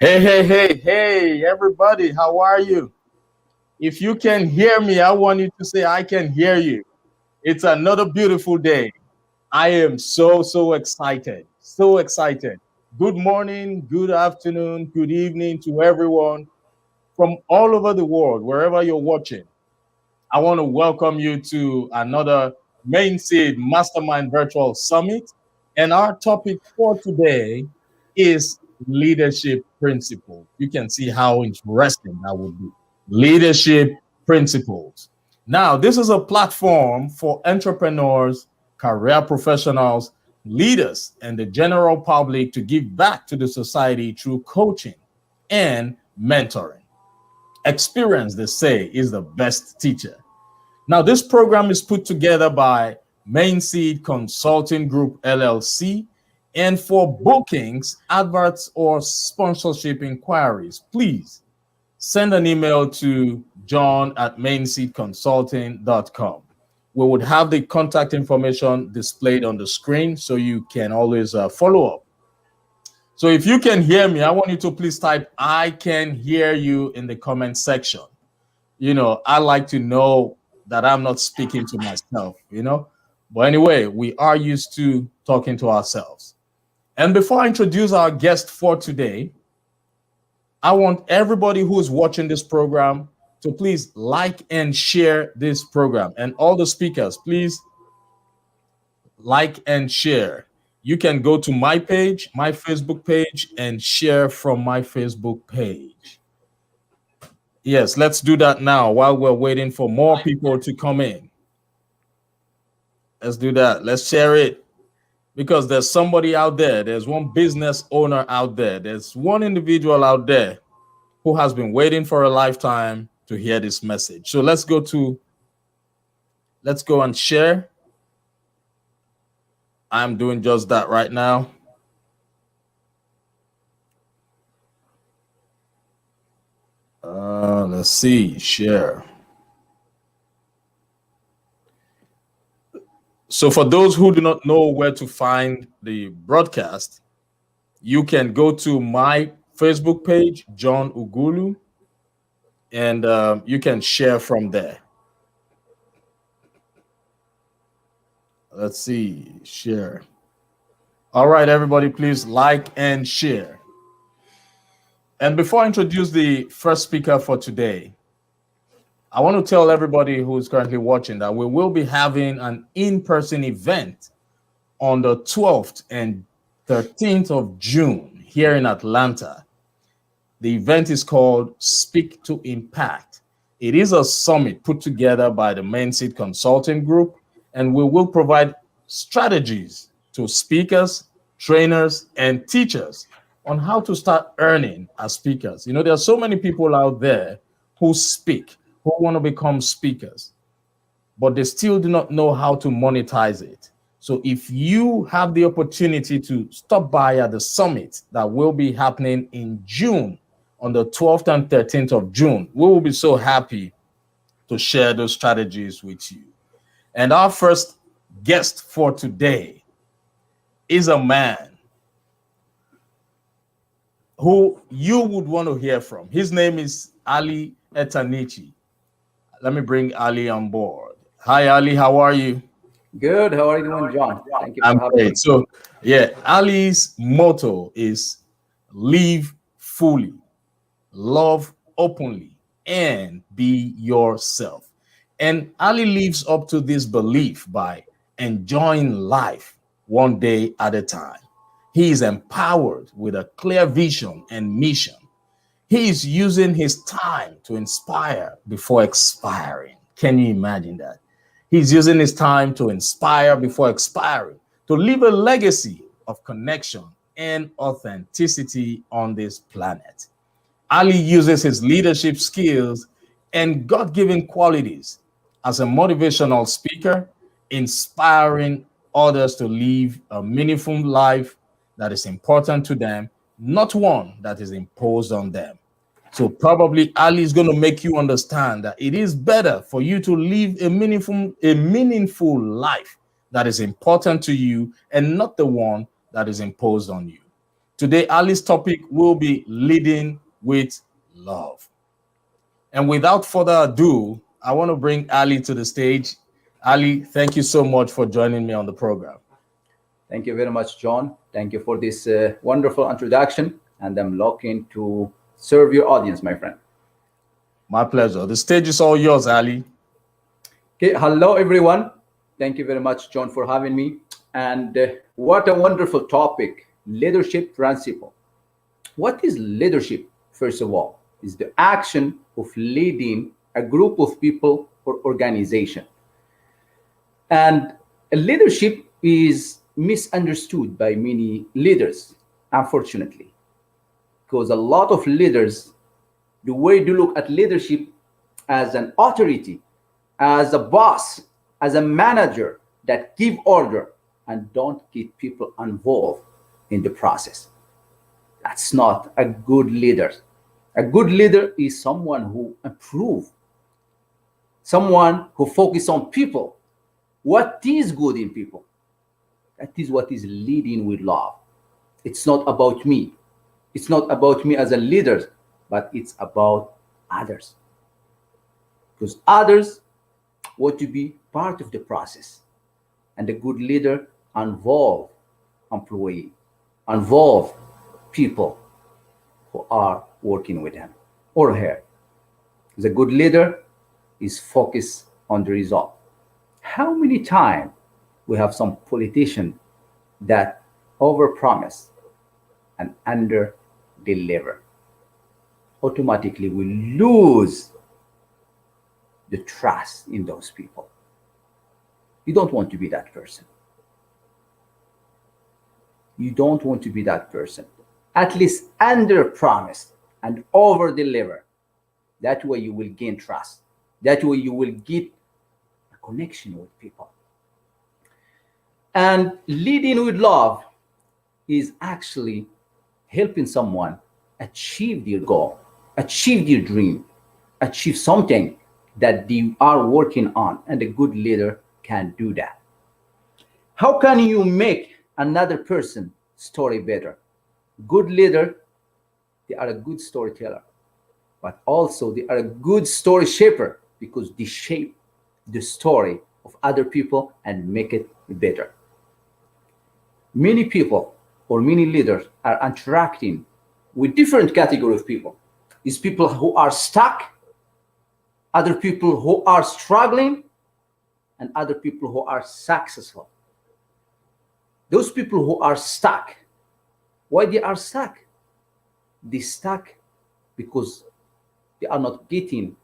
Hey, everybody, how are you? If you can hear me, I want you to say, I can hear you. It's another beautiful day. I am so excited. So excited. Good morning, good afternoon, good evening to everyone from all over the world, wherever you're watching. I want to welcome you to another Mainseed Mastermind Virtual Summit. And our topic for today is leadership principles. You can see how interesting that would be. Leadership principles. Now, this is a platform for entrepreneurs, career professionals, leaders, and the general public to give back to the society through coaching and mentoring. Experience, they say, is the best teacher. Now, this program is put together by Mainseed Consulting Group LLC. And for bookings, adverts, or sponsorship inquiries, please send an email to john@mainseedconsulting.com. We would have the contact information displayed on the screen so you can always follow up. So if you can hear me, I want you to please type "I can hear you" in the comment section. I like to know that I'm not speaking to myself. But anyway, we are used to talking to ourselves. And before I introduce our guest for today, I want everybody who is watching this program to please like and share this program. And all the speakers, please like and share. You can go to my page, my Facebook page, and share from my Facebook page. Yes, let's do that now while we're waiting for more people to come in. Let's do that. Let's share it because there's somebody out there. There's one business owner out there. There's one individual out there who has been waiting for a lifetime to hear this message. So let's go and share. I'm doing just that right now. Let's see, share. So for those who do not know where to find the broadcast, you can go to my Facebook page, John Ugulu, and you can share from there. Let's see, share. All right, everybody, please like and share. And before I introduce the first speaker for today, I want to tell everybody who is currently watching that we will be having an in-person event on the 12th and 13th of June here in Atlanta. The event is called Speak to Impact. It is a summit put together by the Mainseed Consulting Group, and we will provide strategies to speakers, trainers, and teachers on how to start earning as speakers. There are so many people out there who speak, who want to become speakers, but they still do not know how to monetize it. So if you have the opportunity to stop by at the summit that will be happening in June, on the 12th and 13th of June, we will be so happy to share those strategies with you. And our first guest for today is a man who you would want to hear from. His name is Ali Ettarnichi. Let me bring Ali on board. Hi, Ali. How are you? Good. How are you doing, John? Thank you for I'm having great. me. So, Ali's motto is live fully, love openly, and be yourself. And Ali lives up to this belief by enjoying life one day at a time. He is empowered with a clear vision and mission. He is using his time to inspire before expiring. Can you imagine that? He's using his time to inspire before expiring, to leave a legacy of connection and authenticity on this planet. Ali uses his leadership skills and God-given qualities as a motivational speaker, inspiring others to live a meaningful life that is important to them, not one that is imposed on them. So probably Ali is going to make you understand that it is better for you to live a meaningful life that is important to you and not the one that is imposed on you. Today, Ali's topic will be leading with love. And without further ado, I want to bring Ali to the stage. Ali, thank you so much for joining me on the program. Thank you very much, John. Thank you for this wonderful introduction. And I'm looking to serve your audience, my friend. My pleasure. The stage is all yours, Ali. Okay, hello, everyone. Thank you very much, John, for having me. And what a wonderful topic, leadership principle. What is leadership, first of all? Is the action of leading a group of people or organization. And leadership is misunderstood by many leaders, unfortunately, because a lot of leaders, the way they look at leadership as an authority, as a boss, as a manager that give order and don't get people involved in the process. That's not a good leader. A good leader is someone who improve, someone who focus on people. What is good in people? That is what is leading with love. It's not about me. It's not about me as a leader, but it's about others. Because others want to be part of the process. And a good leader involve employee, involve people who are working with him or her. The good leader is focused on the result. How many times we have some politician that overpromise and under-deliver? Automatically, we lose the trust in those people. You don't want to be that person. You don't want to be that person. At least under-promise and over-deliver. That way you will gain trust. That way you will get a connection with people. And leading with love is actually helping someone achieve their goal, achieve their dream, achieve something that they are working on, and a good leader can do that. How can you make another person's story better? Good leader, they are a good storyteller, but also they are a good story shaper because they shape the story of other people and make it better. Many people or many leaders are interacting with different categories of people. These people who are stuck, other people who are struggling, and other people who are successful. Those people who are stuck, why they are stuck? They stuck because they are not getting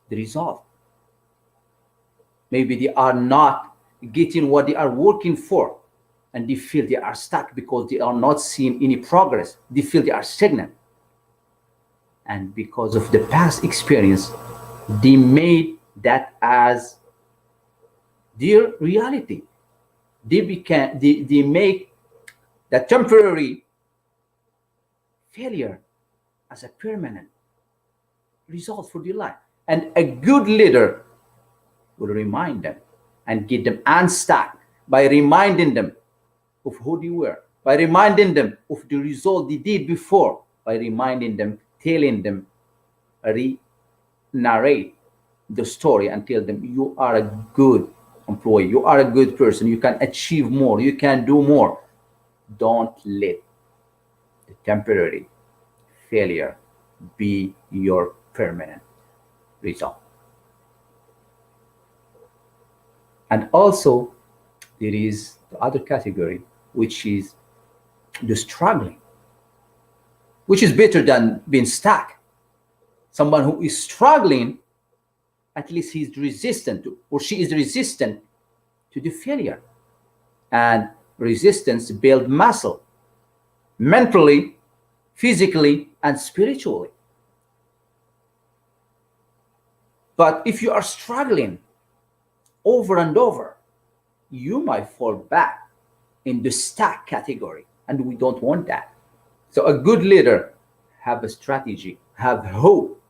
the result. Maybe they are not getting what they are working for, and they feel they are stuck because they are not seeing any progress. They feel they are stagnant. And because of the past experience, they made that as their reality. They make the temporary failure as a permanent result for their life. And a good leader will remind them and get them unstuck by reminding them of who they were, by reminding them of the result they did before, by reminding them, telling them, narrate the story and tell them you are a good employee, you are a good person, you can achieve more, you can do more. Don't let the temporary failure be your permanent result. And also, there is the other category, which is the struggling, which is better than being stuck. Someone who is struggling, at least he's resistant to, or she is resistant to the failure. And resistance builds muscle, mentally, physically, and spiritually. But if you are struggling over and over, you might fall back in the stuck category, and we don't want that. So a good leader have a strategy, have hope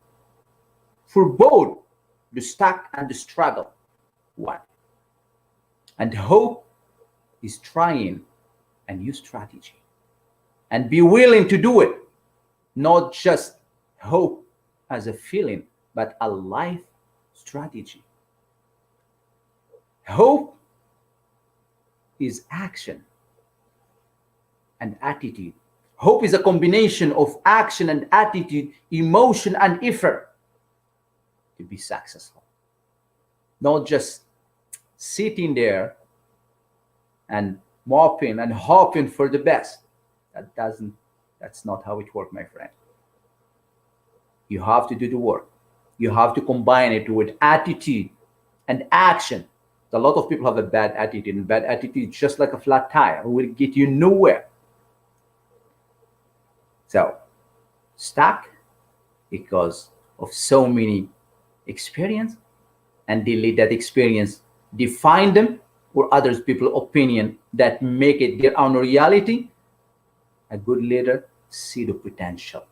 for both the stuck and the struggle one. And hope is trying a new strategy. and be willing to do it. Not just hope as a feeling, but a life strategy. Hope is action and attitude. Hope is a combination of action and attitude, emotion and effort to be successful. Not just sitting there and moping and hoping for the best. That's not how it works, my friend. You have to do the work. You have to combine it with attitude and action. A lot of people have a bad attitude, and bad attitude is just like a flat tire. It will get you nowhere. So, stuck because of so many experience, and they let that experience define them or others people's opinion that make it their own reality. A good leader see the potential.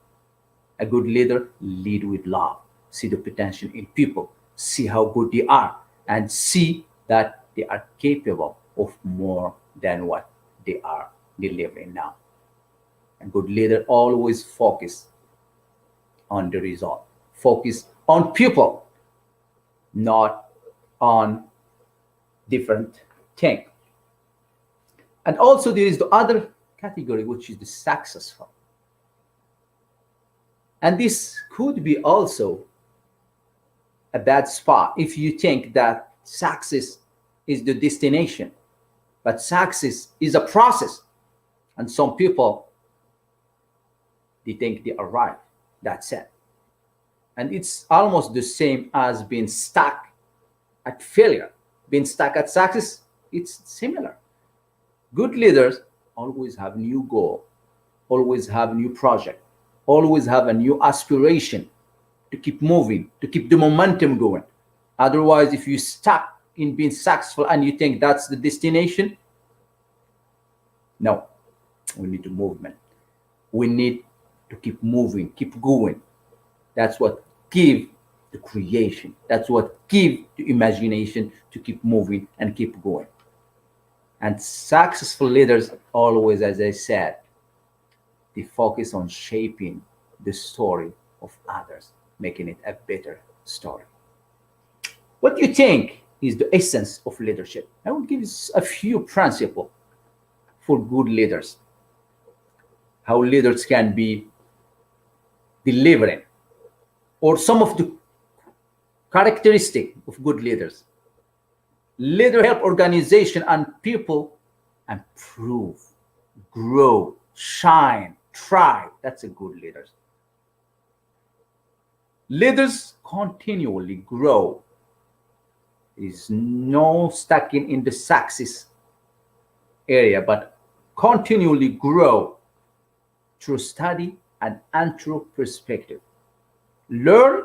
A good leader lead with love. See the potential in people. See how good they are, and see that they are capable of more than what they are delivering now. A good leader always focus on the result. Focus on people, not on different thing. And also there is the other category, which is the successful. And this could be also a bad spot if you think that success is the destination, but success is a process. And some people, they think they arrive. That's it. And it's almost the same as being stuck at failure. Being stuck at success, it's similar. Good leaders always have new goal, always have new project, always have a new aspiration to keep moving, to keep the momentum going. Otherwise, if you're stuck in being successful and you think that's the destination, no, we need a movement. We need to keep moving, keep going. That's what give the creation. That's what give the imagination to keep moving and keep going. And successful leaders always, as I said, they focus on shaping the story of others, making it a better story. What do you think is the essence of leadership? I will give you a few principles for good leaders. How leaders can be delivering, or some of the characteristics of good leaders. Leader help organization and people improve, grow, shine, thrive. That's a good leader. Leaders continually grow. There is no stacking in the success area, but continually grow through study and through perspective. Learn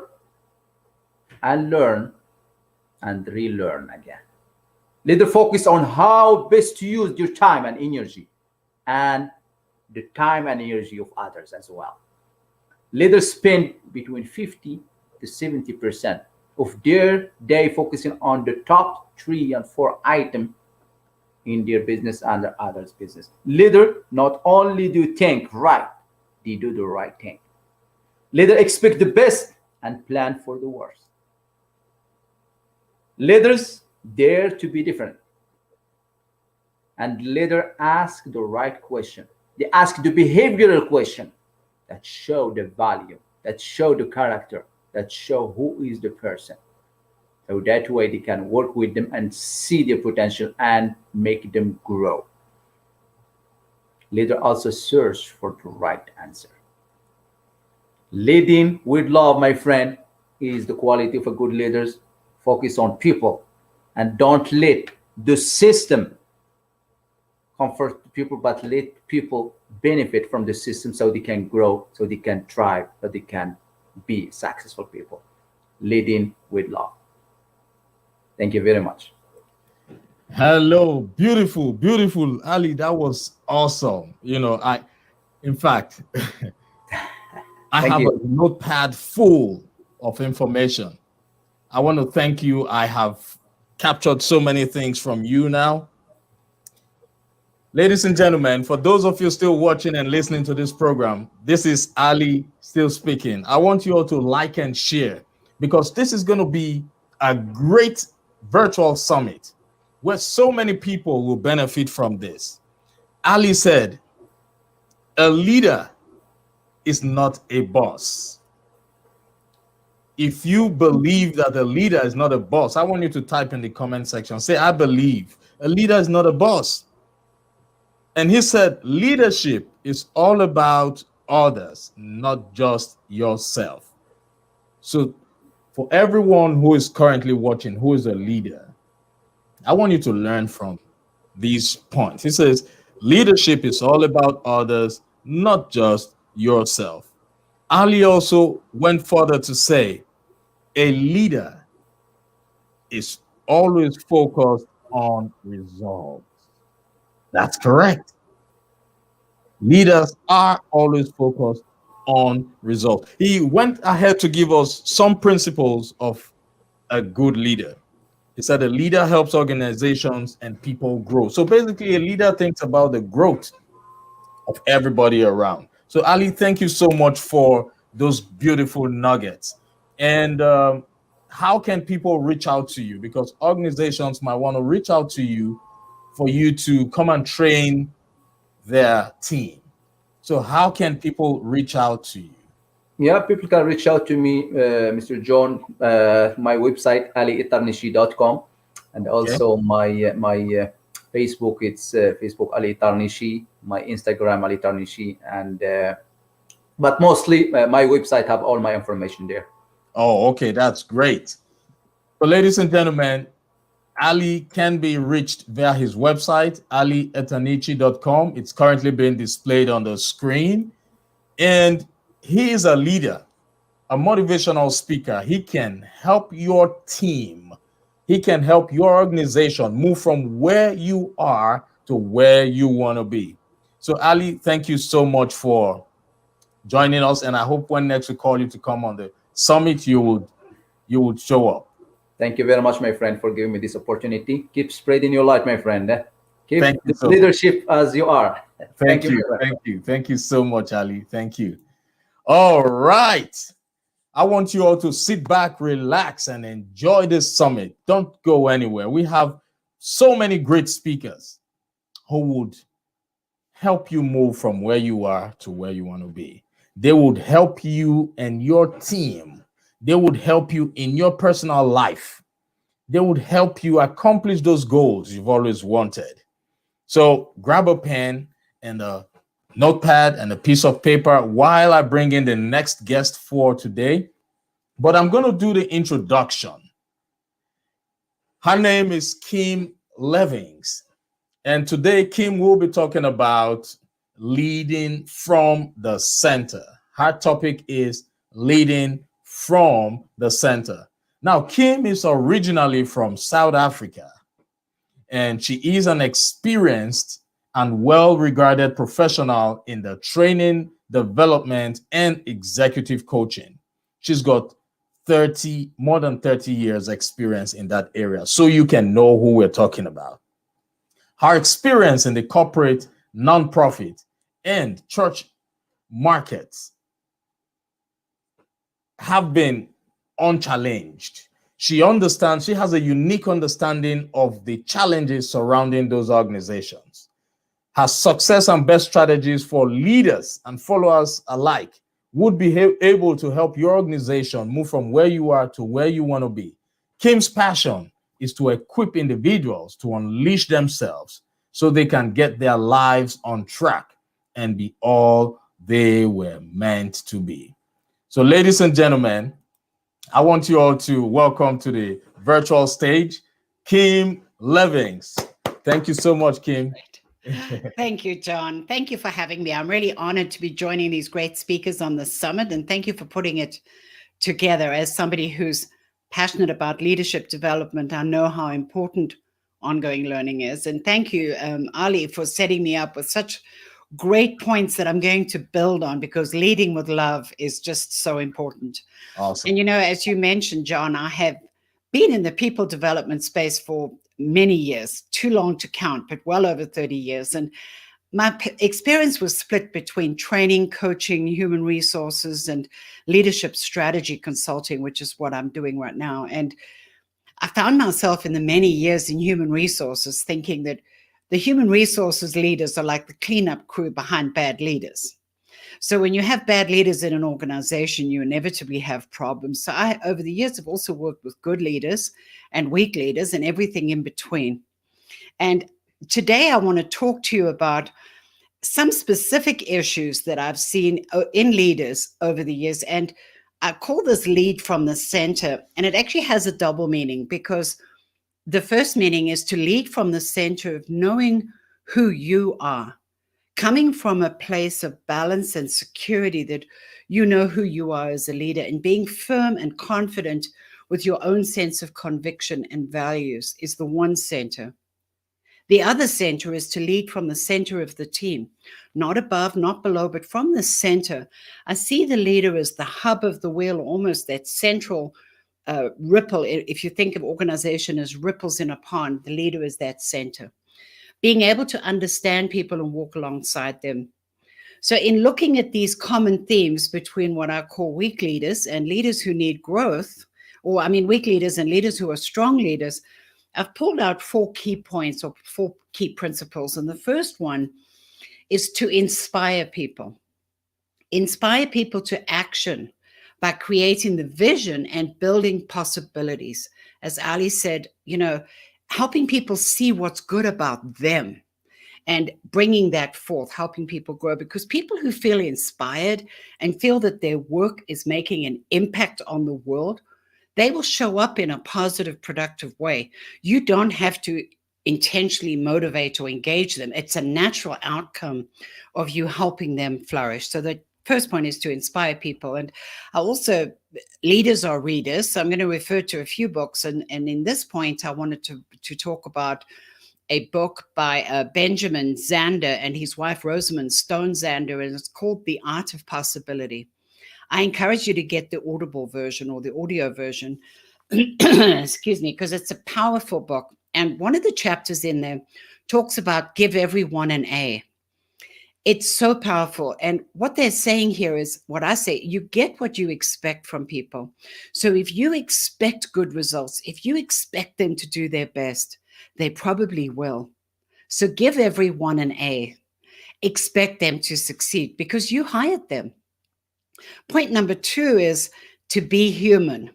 and learn and relearn again. Leader focus on how best to use your time and energy, and the time and energy of others as well. Leaders spend between 50 to 70% of their day focusing on the top 3 and 4 items in their business and their others' business. Leader not only do think right, they do the right thing. Leader expect the best and plan for the worst. Leaders dare to be different. And leader ask the right question. They ask the behavioral question that show the value, that show the character, that show who is the person. So that way they can work with them and see their potential and make them grow. Leader also search for the right answer. Leading with love, my friend, is the quality of a good leader. Focus on people and don't let the system comfort people, but let people benefit from the system so they can grow, so they can thrive, so they can be successful people. Leading with love. Thank you very much. Hello, beautiful, beautiful Ali. That was awesome. In fact, I Thank have you. a notepad full of information. I want to thank you. I have captured so many things from you now. Ladies and gentlemen, for those of you still watching and listening to this program, this is Ali still speaking. I want you all to like and share because this is going to be a great virtual summit where so many people will benefit from this. Ali said, a leader is not a boss. If you believe that a leader is not a boss, I want you to type in the comment section, say, I believe a leader is not a boss. And he said, leadership is all about others, not just yourself. So for everyone who is currently watching, who is a leader, I want you to learn from these points. He says, leadership is all about others, not just yourself. Ali also went further to say, a leader is always focused on results. That's correct. Leaders are always focused on results. He went ahead to give us some principles of a good leader. He said a leader helps organizations and people grow. So basically, a leader thinks about the growth of everybody around. So, Ali, thank you so much for those beautiful nuggets. And how can people reach out to you? Because organizations might want to reach out to you for you to come and train their team. So how can people reach out to you? Yeah, people can reach out to me, Mr. John, my website, aliettarnichi.com, and also my Facebook, it's Facebook Ali Ettarnichi, my Instagram Ali Ettarnichi, and but mostly my website have all my information there. Oh, okay, that's great. So, ladies and gentlemen, Ali can be reached via his website, aliettarnichi.com. It's currently being displayed on the screen. And he is a leader, a motivational speaker. He can help your team. He can help your organization move from where you are to where you want to be. So, Ali, thank you so much for joining us. And I hope when next we call you to come on the summit, you would show up. Thank you very much, my friend, for giving me this opportunity. Keep spreading your light, my friend. Keep this leadership as you are. Thank you. Thank you. Thank you so much, Ali. Thank you. All right. I want you all to sit back, relax, and enjoy this summit. Don't go anywhere. We have so many great speakers who would help you move from where you are to where you want to be. They would help you and your team. They would help you in your personal life. They would help you accomplish those goals you've always wanted. So grab a pen and a notepad and a piece of paper while I bring in the next guest for today. But I'm going to do the introduction. Her name is Kim Levings. And today, Kim will be talking about leading from the center. Her topic is leading from the center. Now, Kim is originally from South Africa, and she is an experienced and well-regarded professional in the training, development, and executive coaching. She's got more than 30 years experience in that area, so you can know who we're talking about. Her experience in the corporate, nonprofit, and church markets have been unchallenged. She has a unique understanding of the challenges surrounding those organizations. Her success and best strategies for leaders and followers alike would be able to help your organization move from where you are to where you want to be. Kim's passion is to equip individuals to unleash themselves so they can get their lives on track and be all they were meant to be. So, ladies and gentlemen, I want you all to welcome to the virtual stage, Kim Levings. Thank you so much, Kim. Thank you, John. Thank you for having me. I'm really honored to be joining these great speakers on the summit, and thank you for putting it together. As somebody who's passionate about leadership development, I know how important ongoing learning is. And thank you, Ali, for setting me up with such great points that I'm going to build on, because leading with love is just so important. Awesome. And, as you mentioned, John, I have been in the people development space for many years, too long to count, but well over 30 years. And my experience was split between training, coaching, human resources, and leadership strategy consulting, which is what I'm doing right now. And I found myself in the many years in human resources thinking that the human resources leaders are like the cleanup crew behind bad leaders. So when you have bad leaders in an organization, you inevitably have problems. So I, over the years, have also worked with good leaders and weak leaders and everything in between. And today I want to talk to you about some specific issues that I've seen in leaders over the years. And I call this lead from the center. And it actually has a double meaning, because the first meaning is to lead from the center of knowing who you are, coming from a place of balance and security, that you know who you are as a leader, and being firm and confident with your own sense of conviction and values is the one center. The other center is to lead from the center of the team, not above, not below, but from the center. I see the leader as the hub of the wheel, almost that central ripple. If you think of organization as ripples in a pond, the leader is that center. Being able to understand people and walk alongside them. So in looking at these common themes between what I call weak leaders and leaders who need growth, or I mean weak leaders and leaders who are strong leaders, I've pulled out 4 key points or 4 key principles. And the first one is to inspire people. Inspire people to action by creating the vision and building possibilities. As Ali said, helping people see what's good about them and bringing that forth, helping people grow. Because people who feel inspired and feel that their work is making an impact on the world, they will show up in a positive, productive way. You don't have to intentionally motivate or engage them. It's a natural outcome of you helping them flourish. So the first point is to inspire people. And leaders are readers. So I'm going to refer to a few books. And in this point, I wanted to talk about a book by Benjamin Zander and his wife, Rosamund Stone Zander, and it's called The Art of Possibility. I encourage you to get the Audible version or the audio version, excuse me, because it's a powerful book. And one of the chapters in there talks about give everyone an A. It's so powerful. And what they're saying here is what I say, you get what you expect from people. So if you expect good results, if you expect them to do their best, they probably will. So give everyone an A. Expect them to succeed because you hired them. Point number 2 is to be human.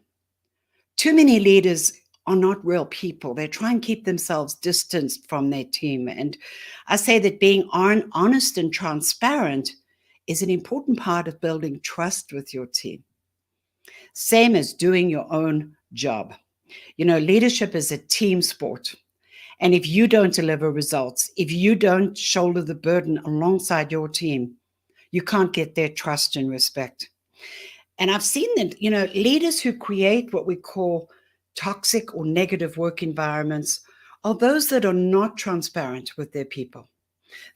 Too many leaders are not real people. They try and keep themselves distanced from their team. And I say that being honest and transparent is an important part of building trust with your team. Same as doing your own job. Leadership is a team sport. And if you don't deliver results, if you don't shoulder the burden alongside your team, you can't get their trust and respect. And I've seen that, leaders who create what we call toxic or negative work environments are those that are not transparent with their people.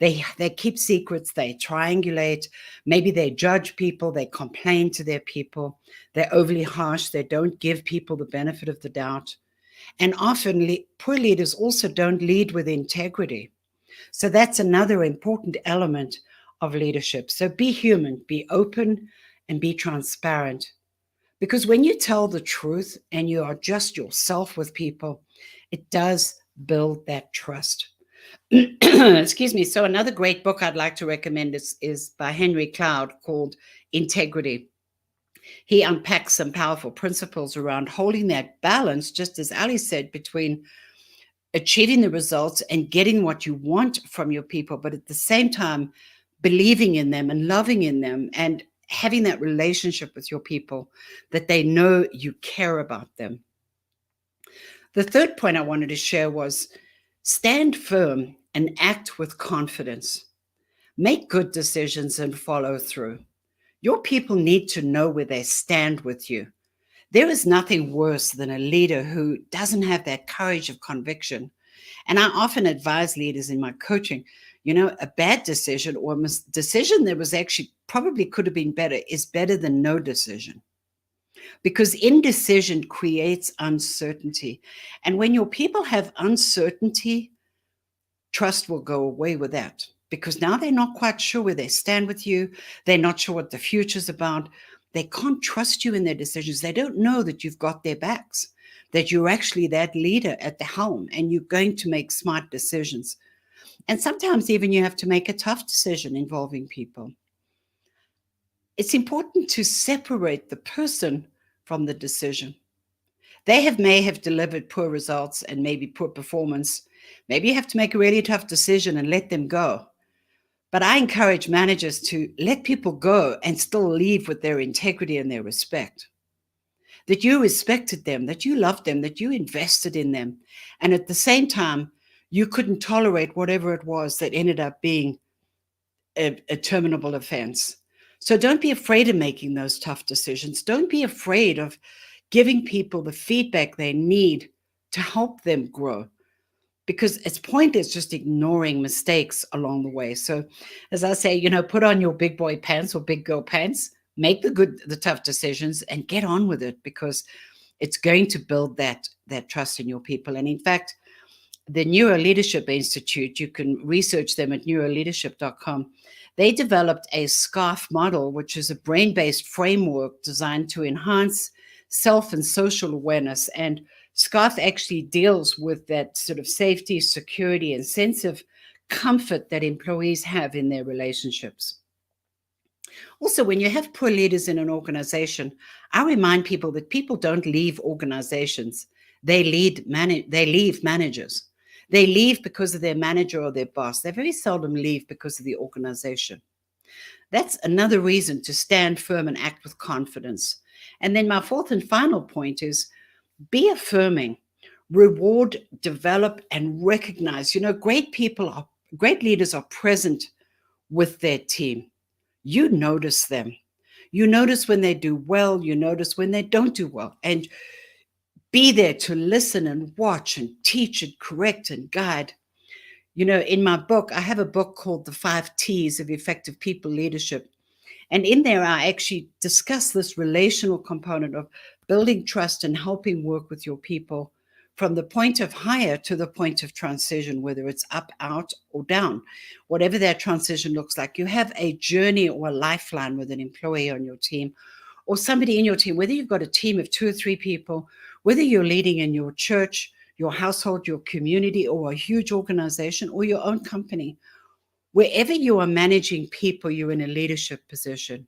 They keep secrets, they triangulate, maybe they judge people, they complain to their people, they're overly harsh, they don't give people the benefit of the doubt. And often poor leaders also don't lead with integrity. So that's another important element of leadership. So be human, be open, and be transparent. Because when you tell the truth and you are just yourself with people, it does build that trust. Excuse me. So another great book I'd like to recommend is by Henry Cloud called Integrity. He unpacks some powerful principles around holding that balance, just as Ali said, between achieving the results and getting what you want from your people, but at the same time, believing in them and loving in them and having that relationship with your people that they know you care about them. The third point I wanted to share was stand firm and act with confidence. Make good decisions and follow through. Your people need to know where they stand with you. There is nothing worse than a leader who doesn't have that courage of conviction. And I often advise leaders in my coaching, a bad decision or a decision that was actually probably could have been better is better than no decision. because indecision creates uncertainty. And when your people have uncertainty, trust will go away with that, because now they're not quite sure where they stand with you. They're not sure what the future's about. They can't trust you in their decisions. They don't know that you've got their backs, that you're actually that leader at the helm and you're going to make smart decisions. And sometimes even you have to make a tough decision involving people. It's important to separate the person from the decision. They may have delivered poor results and maybe poor performance. Maybe you have to make a really tough decision and let them go. But I encourage managers to let people go and still leave with their integrity and their respect. That you respected them, that you loved them, that you invested in them. And at the same time, you couldn't tolerate whatever it was that ended up being a terminable offense. So don't be afraid of making those tough decisions. Don't be afraid of giving people the feedback they need to help them grow, because it's pointless just ignoring mistakes along the way. So as I say, put on your big boy pants or big girl pants, make the tough decisions and get on with it, because it's going to build that trust in your people. And in fact, the Neuro Leadership Institute, you can research them at neuroleadership.com. They developed a SCARF model, which is a brain-based framework designed to enhance self and social awareness. And SCARF actually deals with that sort of safety, security, and sense of comfort that employees have in their relationships. Also, when you have poor leaders in an organization, I remind people that people don't leave organizations. They leave managers. They leave because of their manager or their boss. They very seldom leave because of the organization. That's another reason to stand firm and act with confidence. And then my fourth and final point is be affirming, reward, develop, and recognize. Great leaders are present with their team. You notice them. You notice when they do well. You notice when they don't do well. And be there to listen and watch and teach and correct and guide. In my book, I have a book called The 5 T's of Effective People Leadership. And in there, I actually discuss this relational component of building trust and helping work with your people from the point of hire to the point of transition, whether it's up, out, or down. Whatever that transition looks like, you have a journey or a lifeline with an employee on your team or somebody in your team, whether you've got a team of 2 or 3 people, whether you're leading in your church, your household, your community, or a huge organization, or your own company. Wherever you are managing people, you're in a leadership position.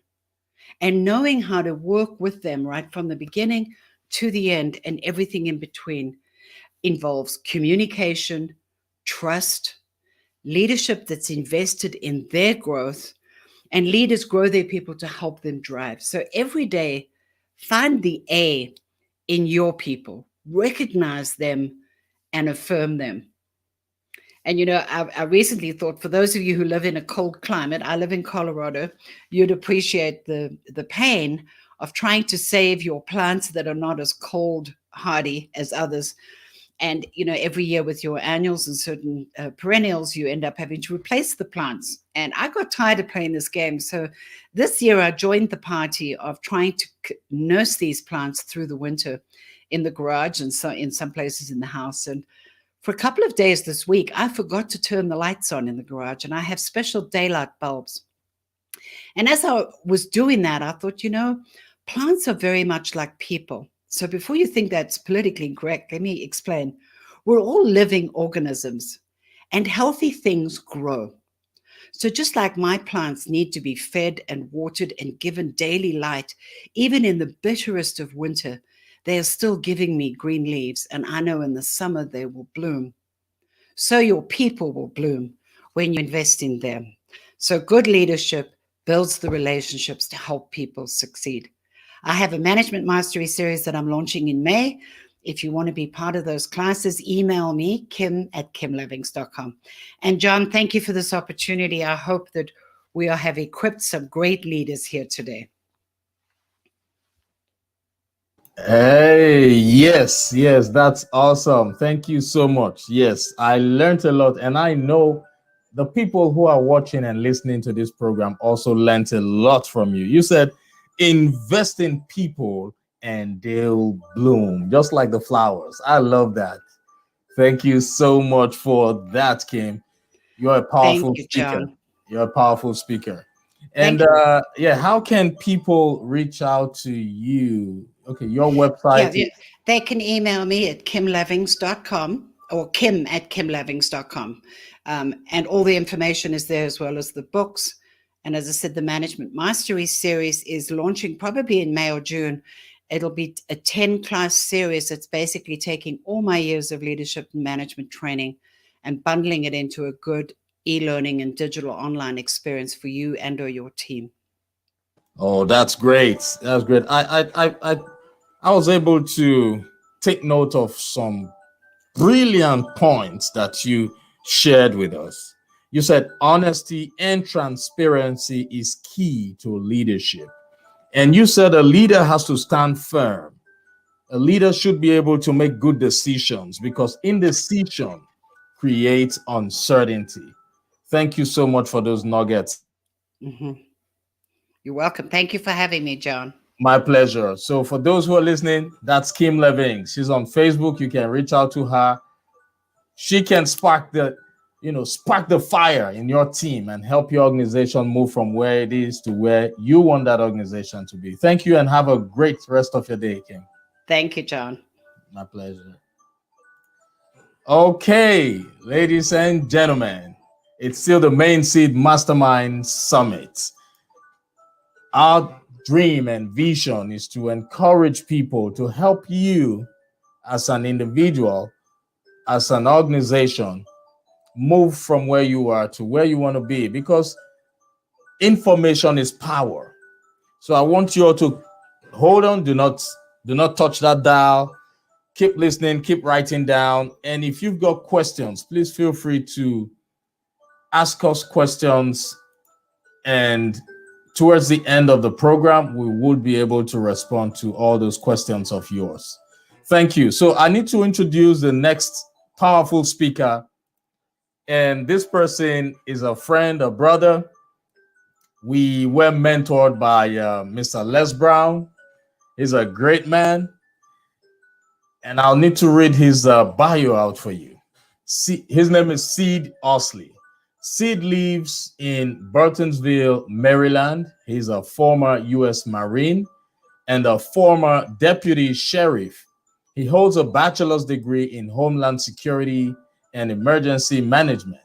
And knowing how to work with them right from the beginning to the end and everything in between involves communication, trust, leadership that's invested in their growth, and leaders grow their people to help them drive. So every day, find the A in your people, recognize them, and affirm them. And, I recently thought, for those of you who live in a cold climate, I live in Colorado, you'd appreciate the pain of trying to save your plants that are not as cold hardy as others. And, every year with your annuals and certain perennials, you end up having to replace the plants. And I got tired of playing this game. So this year I joined the party of trying to nurse these plants through the winter in the garage and so in some places in the house. And for a couple of days this week, I forgot to turn the lights on in the garage, and I have special daylight bulbs. And as I was doing that, I thought, plants are very much like people. So before you think that's politically incorrect, let me explain. We're all living organisms, and healthy things grow. So just like my plants need to be fed and watered and given daily light, even in the bitterest of winter, they are still giving me green leaves, and I know in the summer they will bloom. So your people will bloom when you invest in them. So good leadership builds the relationships to help people succeed. I have a management mastery series that I'm launching in May. If you want to be part of those classes, email me, kim@kimlevings.com. And John, thank you for this opportunity. I hope that we have equipped some great leaders here today. Hey, yes, that's awesome. Thank you so much. Yes, I learned a lot, and I know the people who are watching and listening to this program also learned a lot from you. You said invest in people and they'll bloom just like the flowers. I love that. Thank you so much for that, Kim. You're a Thank powerful you, speaker. John. You're a powerful speaker. Thank And you. yeah, how can people reach out to you? Okay, your Yeah, website yeah, is they can email me at kimlevings.com or kim@kimlevings.com. And all the information is there, as well as the books. And as I said, the Management Mastery series is launching probably in May or June. It'll be a 10-class series that's basically taking all my years of leadership and management training and bundling it into a good e-learning and digital online experience for you and or your team. Oh, that's great. That's great. I was able to take note of some brilliant points that you shared with us. You said honesty and transparency is key to leadership. And you said a leader has to stand firm. A leader should be able to make good decisions because indecision creates uncertainty. Thank you so much for those nuggets. Mhm. You're welcome. Thank you for having me, John. My pleasure. So, for those who are listening, that's Kim Levings. She's on Facebook. You can reach out to her. She can spark the fire in your team and help your organization move from where it is to where you want that organization to be. Thank you and have a great rest of your day, Kim. Thank you, John. My pleasure. Okay, ladies and gentlemen, it's still the Mainseed Mastermind Summit. Our dream and vision is to encourage people to help you as an individual, as an organization, move from where you are to where you want to be because information is power. So I want you all to hold on, do not touch that dial. Keep listening, keep writing down. And if you've got questions, please feel free to ask us questions. And towards the end of the program, we will be able to respond to all those questions of yours. Thank you. So I need to introduce the next powerful speaker. And this person is a friend, a brother. We were mentored by Mr. Les Brown. He's a great man. And I'll need to read his bio out for you. His name is Seed Osley. Seed lives in Burtonsville, Maryland. He's a former U.S. Marine and a former deputy sheriff. He holds a bachelor's degree in Homeland Security and Emergency Management.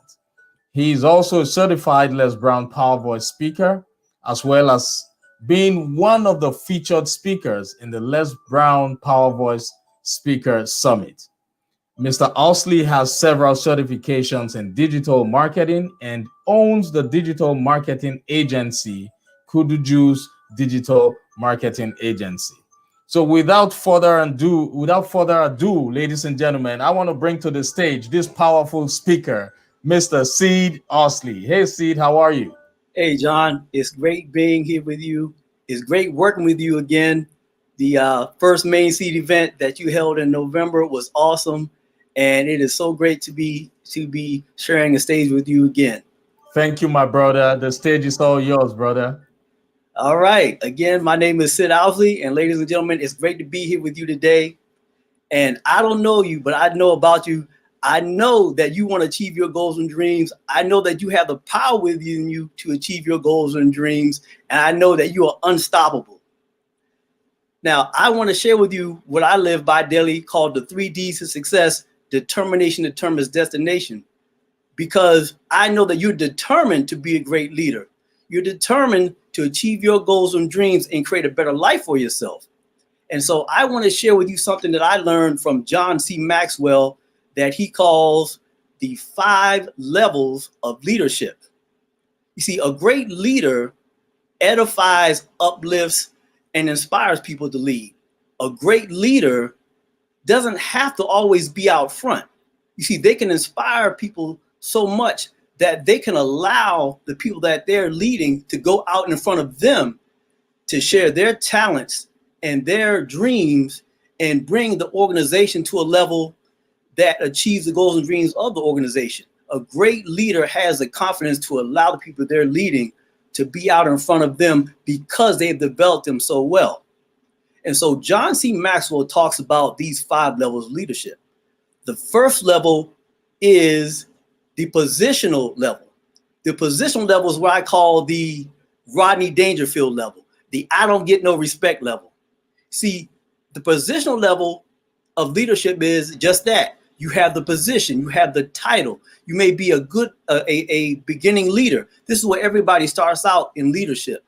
He is also a certified Les Brown Power Voice speaker, as well as being one of the featured speakers in the Les Brown Power Voice Speaker Summit. Mr. Osley has several certifications in digital marketing and owns the digital marketing agency, Kudu Juice Digital Marketing Agency. So without further ado, ladies and gentlemen, I want to bring to the stage this powerful speaker, Mr. Seed Osley. Hey, Seed, how are you? Hey, John, it's great being here with you. It's great working with you again. The first Mainseed event that you held in November was awesome, and it is so great to be sharing a stage with you again. Thank you, my brother. The stage is all yours, brother. All right. Again, my name is Sid Owsley, and ladies and gentlemen, it's great to be here with you today. And I don't know you, but I know about you. I know that you want to achieve your goals and dreams. I know that you have the power within you to achieve your goals and dreams. And I know that you are unstoppable. Now, I want to share with you what I live by daily, called the 3 Ds of success. Determination determines destination. Because I know that you're determined to be a great leader. You're determined to achieve your goals and dreams and create a better life for yourself. And so I want to share with you something that I learned from John C. Maxwell that he calls the 5 levels of leadership. You see, a great leader edifies, uplifts, and inspires people to lead. A great leader doesn't have to always be out front. You see, they can inspire people so much that they can allow the people that they're leading to go out in front of them to share their talents and their dreams and bring the organization to a level that achieves the goals and dreams of the organization. A great leader has the confidence to allow the people they're leading to be out in front of them because they've developed them so well. And so John C. Maxwell talks about these 5 levels of leadership. The first level is the positional level. The positional level is what I call the Rodney Dangerfield level, the I don't get no respect level. See, the positional level of leadership is just that. You have the position, you have the title. You may be a beginning leader. This is where everybody starts out in leadership.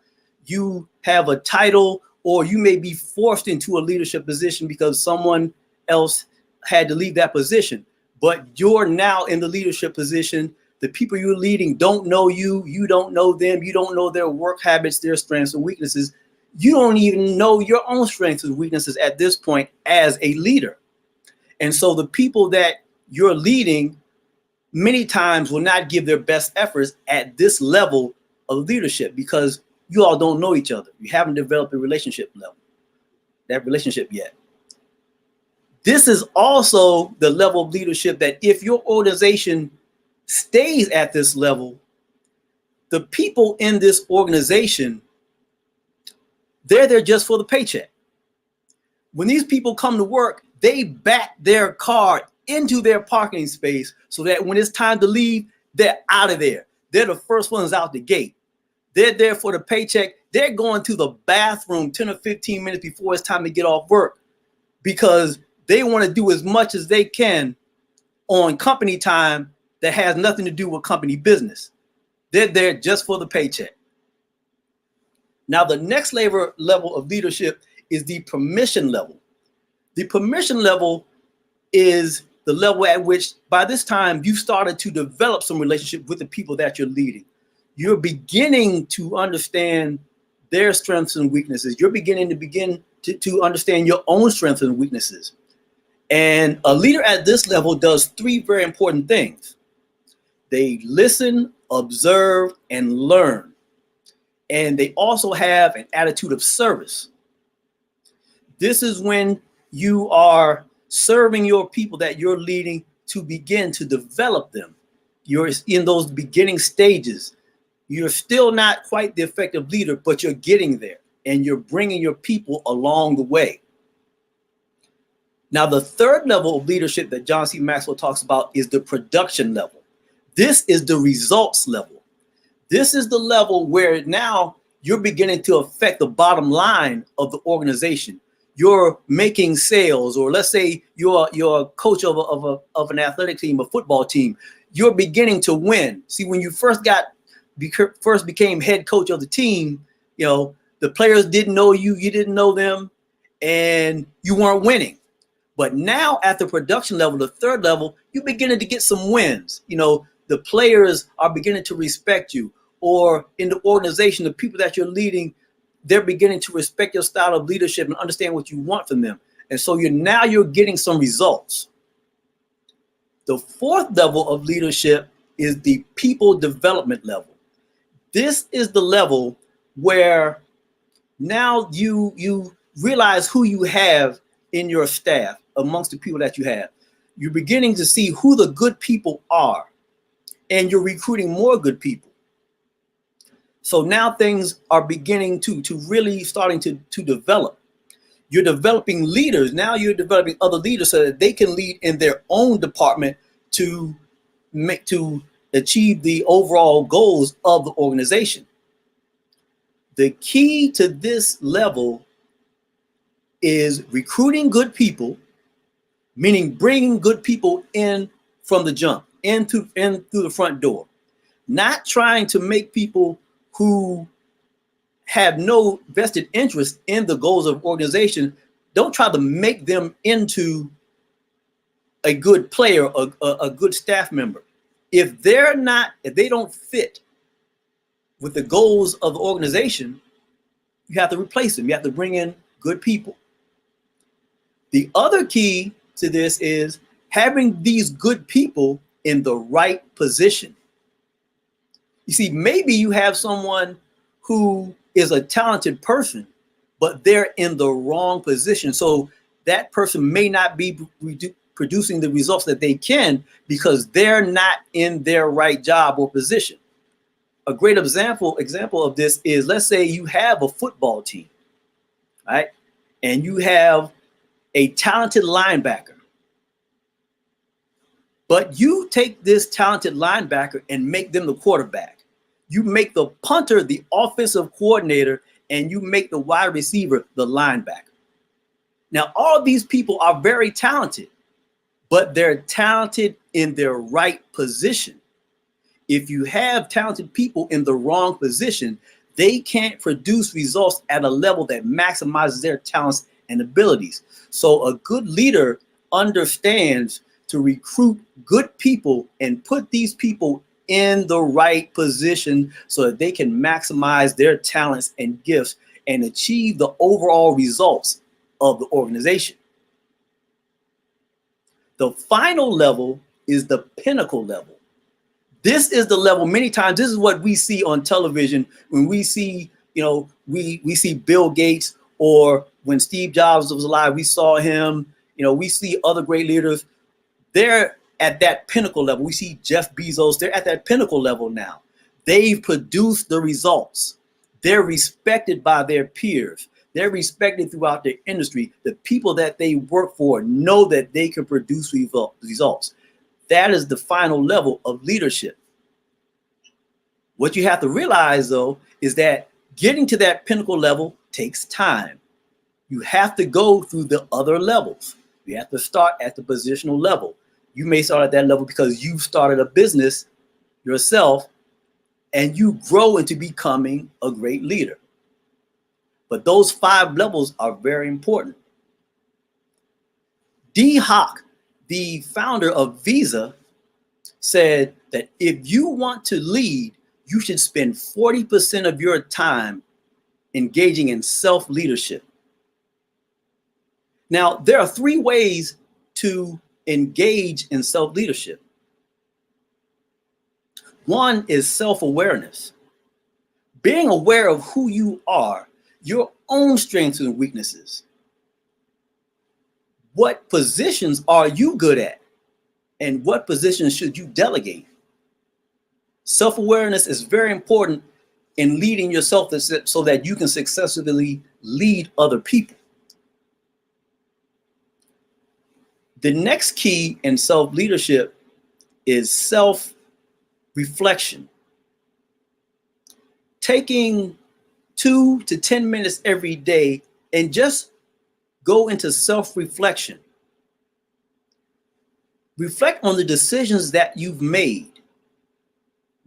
You have a title, or you may be forced into a leadership position because someone else had to leave that position. But you're now in the leadership position. The people you're leading don't know you. You don't know them. You don't know their work habits, their strengths and weaknesses. You don't even know your own strengths and weaknesses at this point as a leader. And so the people that you're leading many times will not give their best efforts at this level of leadership because you all don't know each other. You haven't developed a relationship yet. This is also the level of leadership that if your organization stays at this level, the people in this organization, they're there just for the paycheck. When these people come to work, they back their car into their parking space so that when it's time to leave, they're out of there. They're the first ones out the gate. They're there for the paycheck. They're going to the bathroom 10 or 15 minutes before it's time to get off work because they want to do as much as they can on company time that has nothing to do with company business. They're there just for the paycheck. Now, the next level of leadership is the permission level. The permission level is the level at which by this time you started to develop some relationship with the people that you're leading. You're beginning to understand their strengths and weaknesses. You're beginning to understand your own strengths and weaknesses. And a leader at this level does 3 very important things. They listen, observe, and learn. And they also have an attitude of service. This is when you are serving your people that you're leading to begin to develop them. You're in those beginning stages. You're still not quite the effective leader, but you're getting there and you're bringing your people along the way. Now, the third level of leadership that John C. Maxwell talks about is the production level. This is the results level. This is the level where now you're beginning to affect the bottom line of the organization. You're making sales, or let's say you're a coach of an athletic team, a football team. You're beginning to win. See, when you first became head coach of the team, the players didn't know you, you didn't know them, and you weren't winning. But now at the production level, the third level, you're beginning to get some wins. The players are beginning to respect you, or in the organization, the people that you're leading, they're beginning to respect your style of leadership and understand what you want from them. And so you're getting some results. The fourth level of leadership is the people development level. This is the level where now you realize who you have in your staff amongst the people that you have. You're beginning to see who the good people are, and you're recruiting more good people. So now things are beginning to really starting to develop. You're developing leaders. Now you're developing other leaders so that they can lead in their own department to achieve the overall goals of the organization. The key to this level is recruiting good people, meaning bringing good people in from the jump, in through the front door, not trying to make people who have no vested interest in the goals of organization. Don't try to make them into a good player, a good staff member. If they don't fit with the goals of the organization, you have to replace them. You have to bring in good people. The other key to this is having these good people in the right position. You see, maybe you have someone who is a talented person, but they're in the wrong position. So that person may not be producing the results that they can because they're not in their right job or position. A great example of this is, let's say you have a football team, right? and you have a talented linebacker, but you take this talented linebacker and make them the quarterback. You make the punter the offensive coordinator, and you make the wide receiver the linebacker. Now, all these people are very talented, but they're talented in their right position. If you have talented people in the wrong position, they can't produce results at a level that maximizes their talents and abilities. So a good leader understands to recruit good people and put these people in the right position so that they can maximize their talents and gifts and achieve the overall results of the organization. The final level is the pinnacle level. This is the level, many times, this is what we see on television when we see, we see Bill Gates, or when Steve Jobs was alive, we saw him, we see other great leaders. They're at that pinnacle level. We see Jeff Bezos, they're at that pinnacle level now. They've produced the results. They're respected by their peers. They're respected throughout their industry. The people that they work for know that they can produce results. That is the final level of leadership. What you have to realize, though, is that getting to that pinnacle level takes time. You have to go through the other levels. You have to start at the positional level. You may start at that level because you started a business yourself and you grow into becoming a great leader. But those 5 levels are very important. Dee Hock, the founder of Visa, said that if you want to lead, you should spend 40% of your time engaging in self-leadership. Now, there are 3 ways to engage in self-leadership. One is self-awareness. Being aware of who you are, your own strengths and weaknesses. What positions are you good at? And what positions should you delegate? Self-awareness is very important in leading yourself so that you can successfully lead other people. The next key in self-leadership is self-reflection. Taking 2 to 10 minutes every day and just go into self-reflection. Reflect on the decisions that you've made.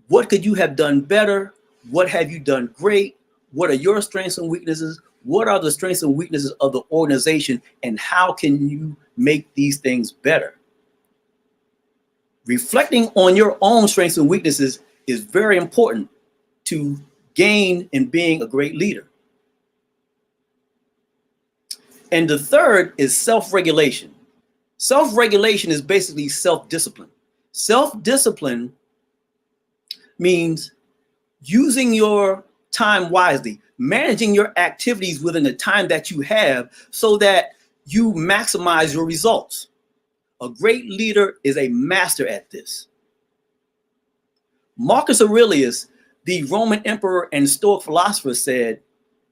What could you have done better? What have you done great? What are your strengths and weaknesses? What are the strengths and weaknesses of the organization? And how can you make these things better? Reflecting on your own strengths and weaknesses is very important to gain in being a great leader. And the third is self-regulation. Self-regulation is basically self-discipline. Self-discipline means using your time wisely, managing your activities within the time that you have so that you maximize your results. A great leader is a master at this. Marcus Aurelius, the Roman emperor and Stoic philosopher, said,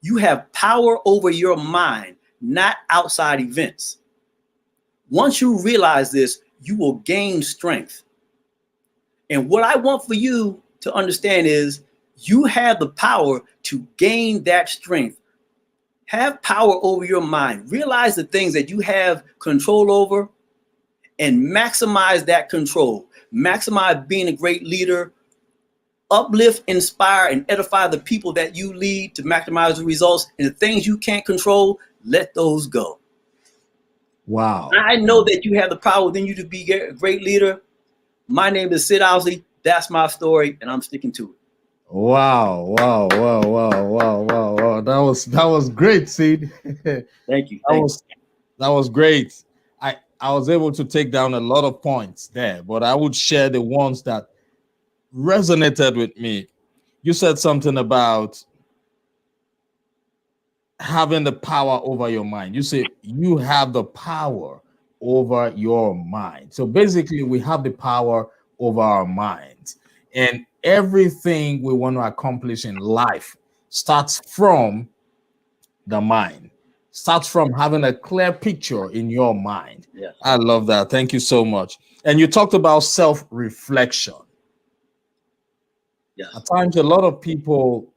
"You have power over your mind, not outside events." Once you realize this, you will gain strength. And what I want for you to understand is you have the power to gain that strength. Have power over your mind. Realize the things that you have control over and maximize that control. Maximize being a great leader. Uplift, inspire, and edify the people that you lead to maximize the results. And the things you can't control, let those go. Wow. I know that you have the power within you to be a great leader. My name is Sid Owsley. That's my story, and I'm sticking to it. Wow, wow, wow, wow, wow, wow, wow. That was great, Sid. Thank you. That was great. I was able to take down a lot of points there, but I would share the ones that resonated with me. You said something about having the power over your mind. You say you have the power over your mind. So basically, we have the power over our minds. And everything we want to accomplish in life starts from the mind. starts from having a clear picture in your mind. Yeah. I love that. Thank you so much. And you talked about self-reflection. Yes. At times, a lot of people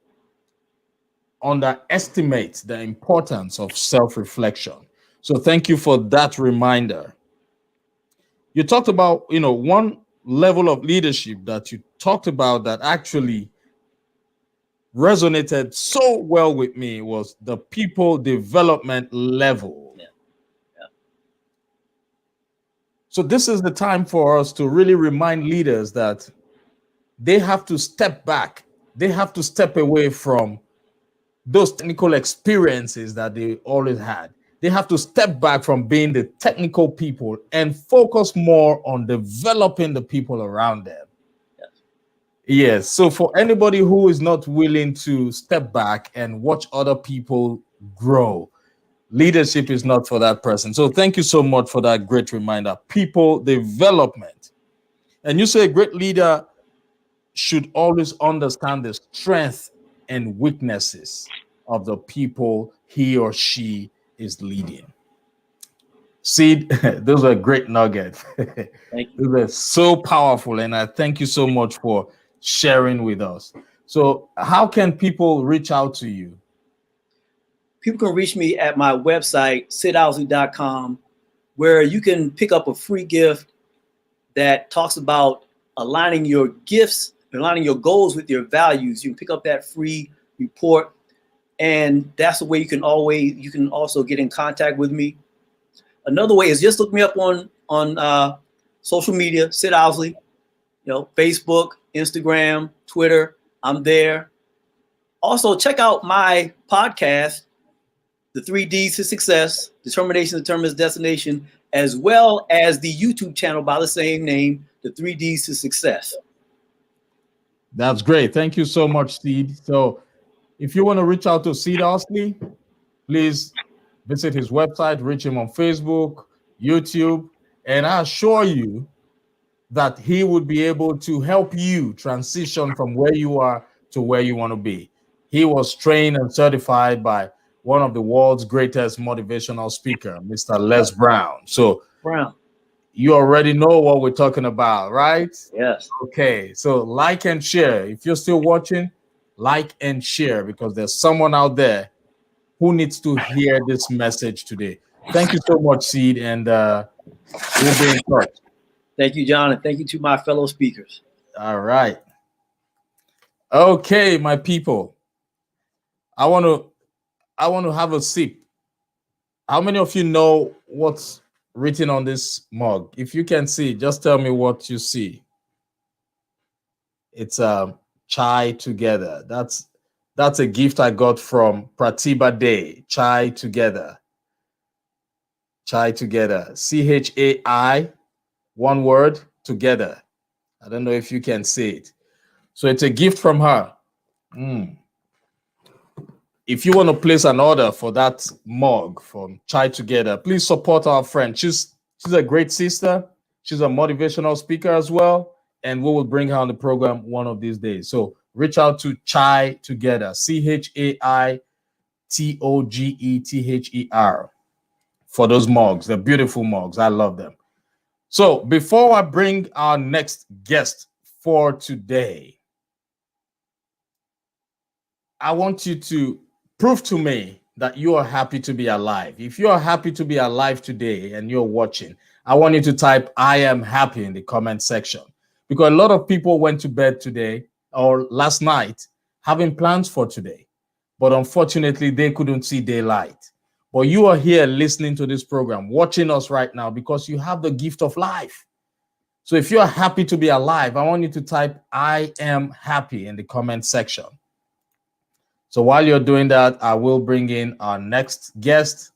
underestimate the importance of self-reflection. So thank you for that reminder. You talked about, one level of leadership that you talked about that actually resonated so well with me was the people development level. Yeah. Yeah. So this is the time for us to really remind leaders that they have to step back. They have to step away from those technical experiences that they always had. They have to step back from being the technical people and focus more on developing the people around them. Yes. So for anybody who is not willing to step back and watch other people grow, leadership is not for that person. So thank you so much for that great reminder. People development. And you say a great leader should always understand the strength and weaknesses of the people he or she is leading. See, those are great nuggets. Thank you. Those are so powerful, and I thank you so much for sharing with us. So how can people reach out to you? People can reach me at my website, sidowsley.com, where you can pick up a free gift that talks about aligning your gifts, aligning your goals with your values. You can pick up that free report, and that's the way you can also get in contact with me. Another way is just look me up on social media, Sid Owsley, Facebook, Instagram, Twitter. I'm there. Also, check out my podcast, The 3 Ds to Success, Determination Determines Destination, as well as the YouTube channel by the same name, The 3 Ds to Success. That's great. Thank you so much, Sid. So if you want to reach out to Sid Owsley, please visit his website, reach him on Facebook, YouTube, and I assure you that he would be able to help you transition from where you are to where you want to be. He was trained and certified by one of the world's greatest motivational speaker, Mr. Les Brown. So Brown. You already know what we're talking about, right? Yes. Okay, so like and share. If you're still watching, like and share, because there's someone out there who needs to hear this message today. Thank you so much, Seed, and we'll be in touch. Thank you, John, and thank you to my fellow speakers. All right. Okay, my people. I want to have a sip. How many of you know what's written on this mug? If you can see, just tell me what you see. It's chai together. That's a gift I got from Pratibha Day. Chai together. Chai together. CHAI, one word, together. I don't know if you can see it. So it's a gift from her. If you want to place an order for that mug from Chai Together, please support our friend. She's a great sister. She's a motivational speaker as well. And we will bring her on the program one of these days. So reach out to Chai Together, CHAITOGETHER, for those mugs. They're beautiful mugs. I love them. So before I bring our next guest for today, I want you to prove to me that you are happy to be alive. If you are happy to be alive today and you're watching, I want you to type "I am happy" in the comment section, because a lot of people went to bed today or last night having plans for today, but unfortunately they couldn't see daylight. But you are here listening to this program, watching us right now, because you have the gift of life. So if you are happy to be alive, I want you to type "I am happy" in the comment section. So while you're doing that, I will bring in our next guest.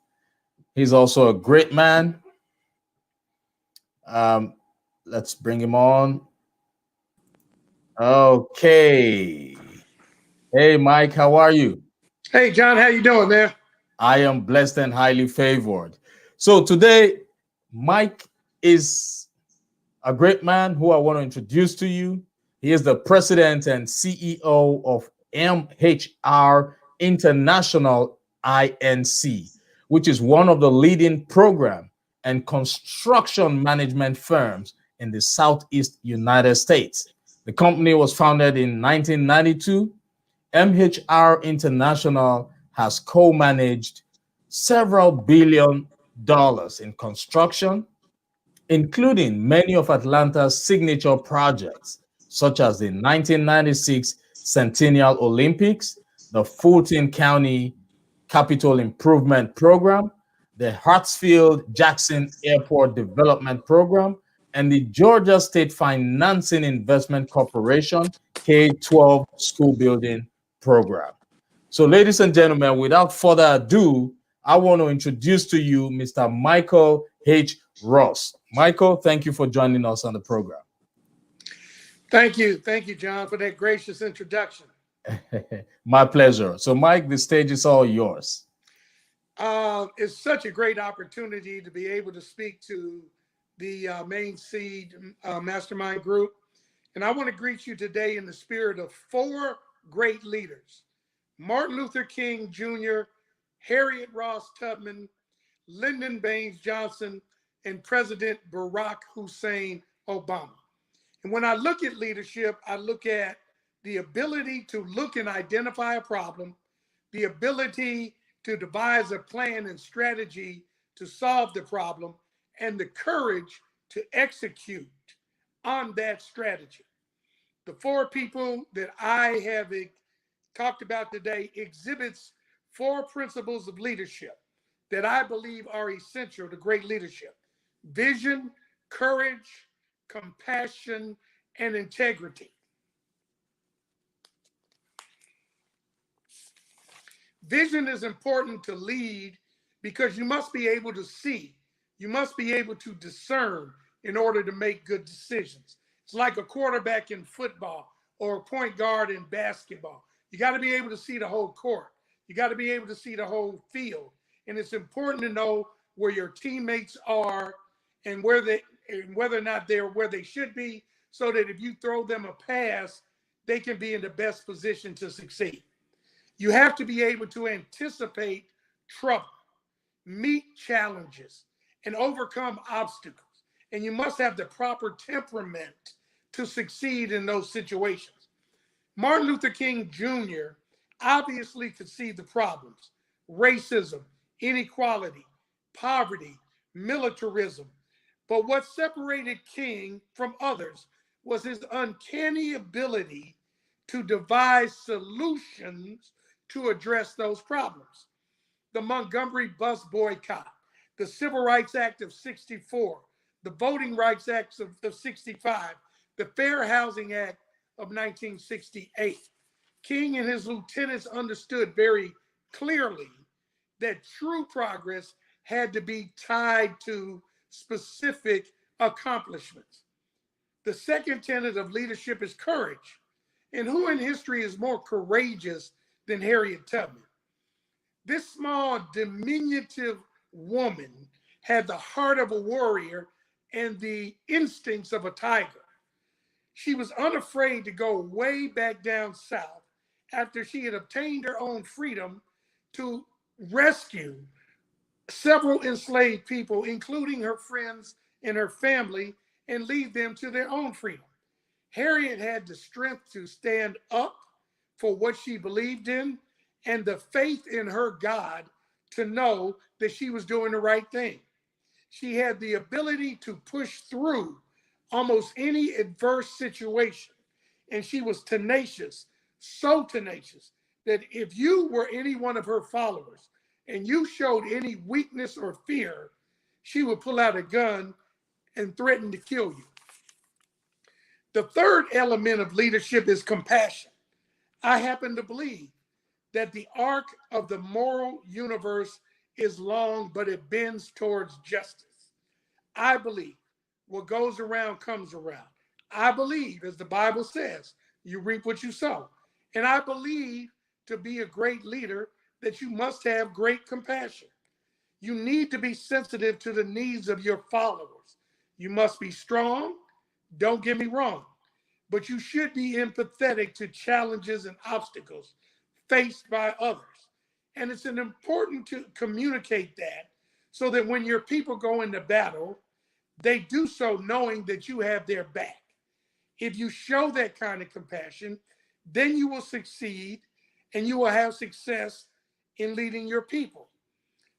He's also a great man. Let's bring him on. Okay. Hey, Mike, how are you? Hey, John, how you doing there? I am blessed and highly favored. So today, Mike is a great man who I want to introduce to you. He is the president and CEO of Mhr International Inc, which is one of the leading program and construction management firms in the Southeast United States. The company was founded in 1992. Mhr International has co-managed several $billion in construction, including many of Atlanta's signature projects, such as the 1996 Centennial Olympics, the Fulton County Capital Improvement Program, the Hartsfield-Jackson Airport Development Program, and the Georgia State Financing Investment Corporation K-12 School Building Program. So, ladies and gentlemen, without further ado, I want to introduce to you Mr. Michael H. Ross. Michael, thank you for joining us on the program. Thank you, John, for that gracious introduction. My pleasure. So, Mike, the stage is all yours. It's such a great opportunity to be able to speak to the Mainseed Mastermind group. And I want to greet you today in the spirit of four great leaders: Martin Luther King Jr., Harriet Ross Tubman, Lyndon Baines Johnson, and President Barack Hussein Obama. And when I look at leadership, I look at the ability to look and identify a problem, the ability to devise a plan and strategy to solve the problem, and the courage to execute on that strategy. The four people that I have talked about today exhibits four principles of leadership that I believe are essential to great leadership: vision, courage, compassion, and integrity. Vision is important to lead because you must be able to see, you must be able to discern in order to make good decisions. It's like a quarterback in football or a point guard in basketball. You got to be able to see the whole court. You got to be able to see the whole field. And it's important to know where your teammates are and whether or not they're where they should be, so that if you throw them a pass, they can be in the best position to succeed. You have to be able to anticipate trouble, meet challenges, and overcome obstacles. And you must have the proper temperament to succeed in those situations. Martin Luther King Jr. obviously could see the problems: racism, inequality, poverty, militarism. But what separated King from others was his uncanny ability to devise solutions to address those problems. The Montgomery bus boycott, the Civil Rights Act of '64, the Voting Rights Act of '65, the Fair Housing Act of 1968. King and his lieutenants understood very clearly that true progress had to be tied to specific accomplishments. The second tenet of leadership is courage. And who in history is more courageous than Harriet Tubman? This small, diminutive woman had the heart of a warrior and the instincts of a tiger. She was unafraid to go way back down south after she had obtained her own freedom to rescue several enslaved people, including her friends and her family, and lead them to their own freedom. Harriet had the strength to stand up for what she believed in and the faith in her God to know that she was doing the right thing. She had the ability to push through almost any adverse situation, and she was tenacious, so tenacious that if you were any one of her followers and you showed any weakness or fear, she would pull out a gun and threaten to kill you. The third element of leadership is compassion. I happen to believe that the arc of the moral universe is long, but it bends towards justice. I believe what goes around comes around. I believe, as the Bible says, you reap what you sow. And I believe, to be a great leader, that you must have great compassion. You need to be sensitive to the needs of your followers. You must be strong, don't get me wrong, but you should be empathetic to challenges and obstacles faced by others. And it's important to communicate that so that when your people go into battle, they do so knowing that you have their back. If you show that kind of compassion, then you will succeed and you will have success in leading your people.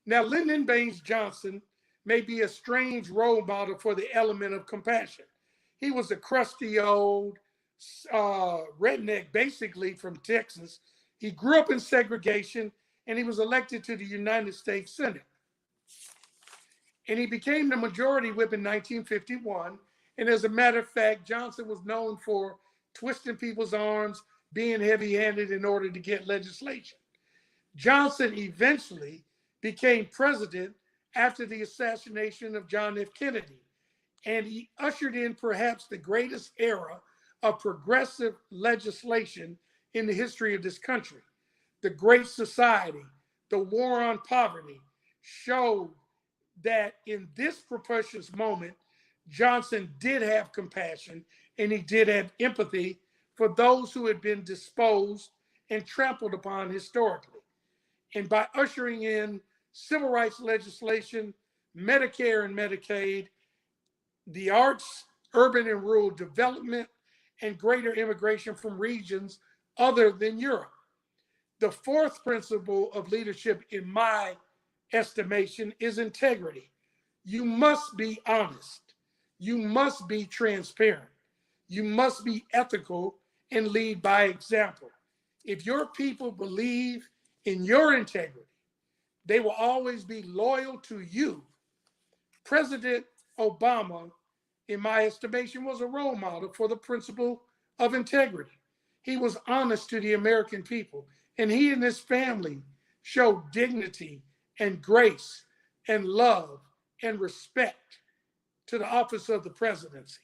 Now, Lyndon Baines Johnson may be a strange role model for the element of compassion. He was a crusty old redneck, basically from Texas. He grew up in segregation and he was elected to the United States Senate. And he became the majority whip in 1951. And as a matter of fact, Johnson was known for twisting people's arms, being heavy-handed in order to get legislation. Johnson eventually became president after the assassination of John F. Kennedy. And he ushered in perhaps the greatest era of progressive legislation in the history of this country. The Great Society, the War on Poverty, showed that in this propitious moment, Johnson did have compassion and he did have empathy for those who had been disposed and trampled upon historically. And by ushering in civil rights legislation, Medicare and Medicaid, the arts, urban and rural development, and greater immigration from regions other than Europe. The fourth principle of leadership, in my estimation, is integrity. You must be honest. You must be transparent. You must be ethical and lead by example. If your people believe in your integrity, they will always be loyal to you. President Obama, in my estimation, was a role model for the principle of integrity. He was honest to the American people, and he and his family showed dignity and grace and love and respect to the office of the presidency.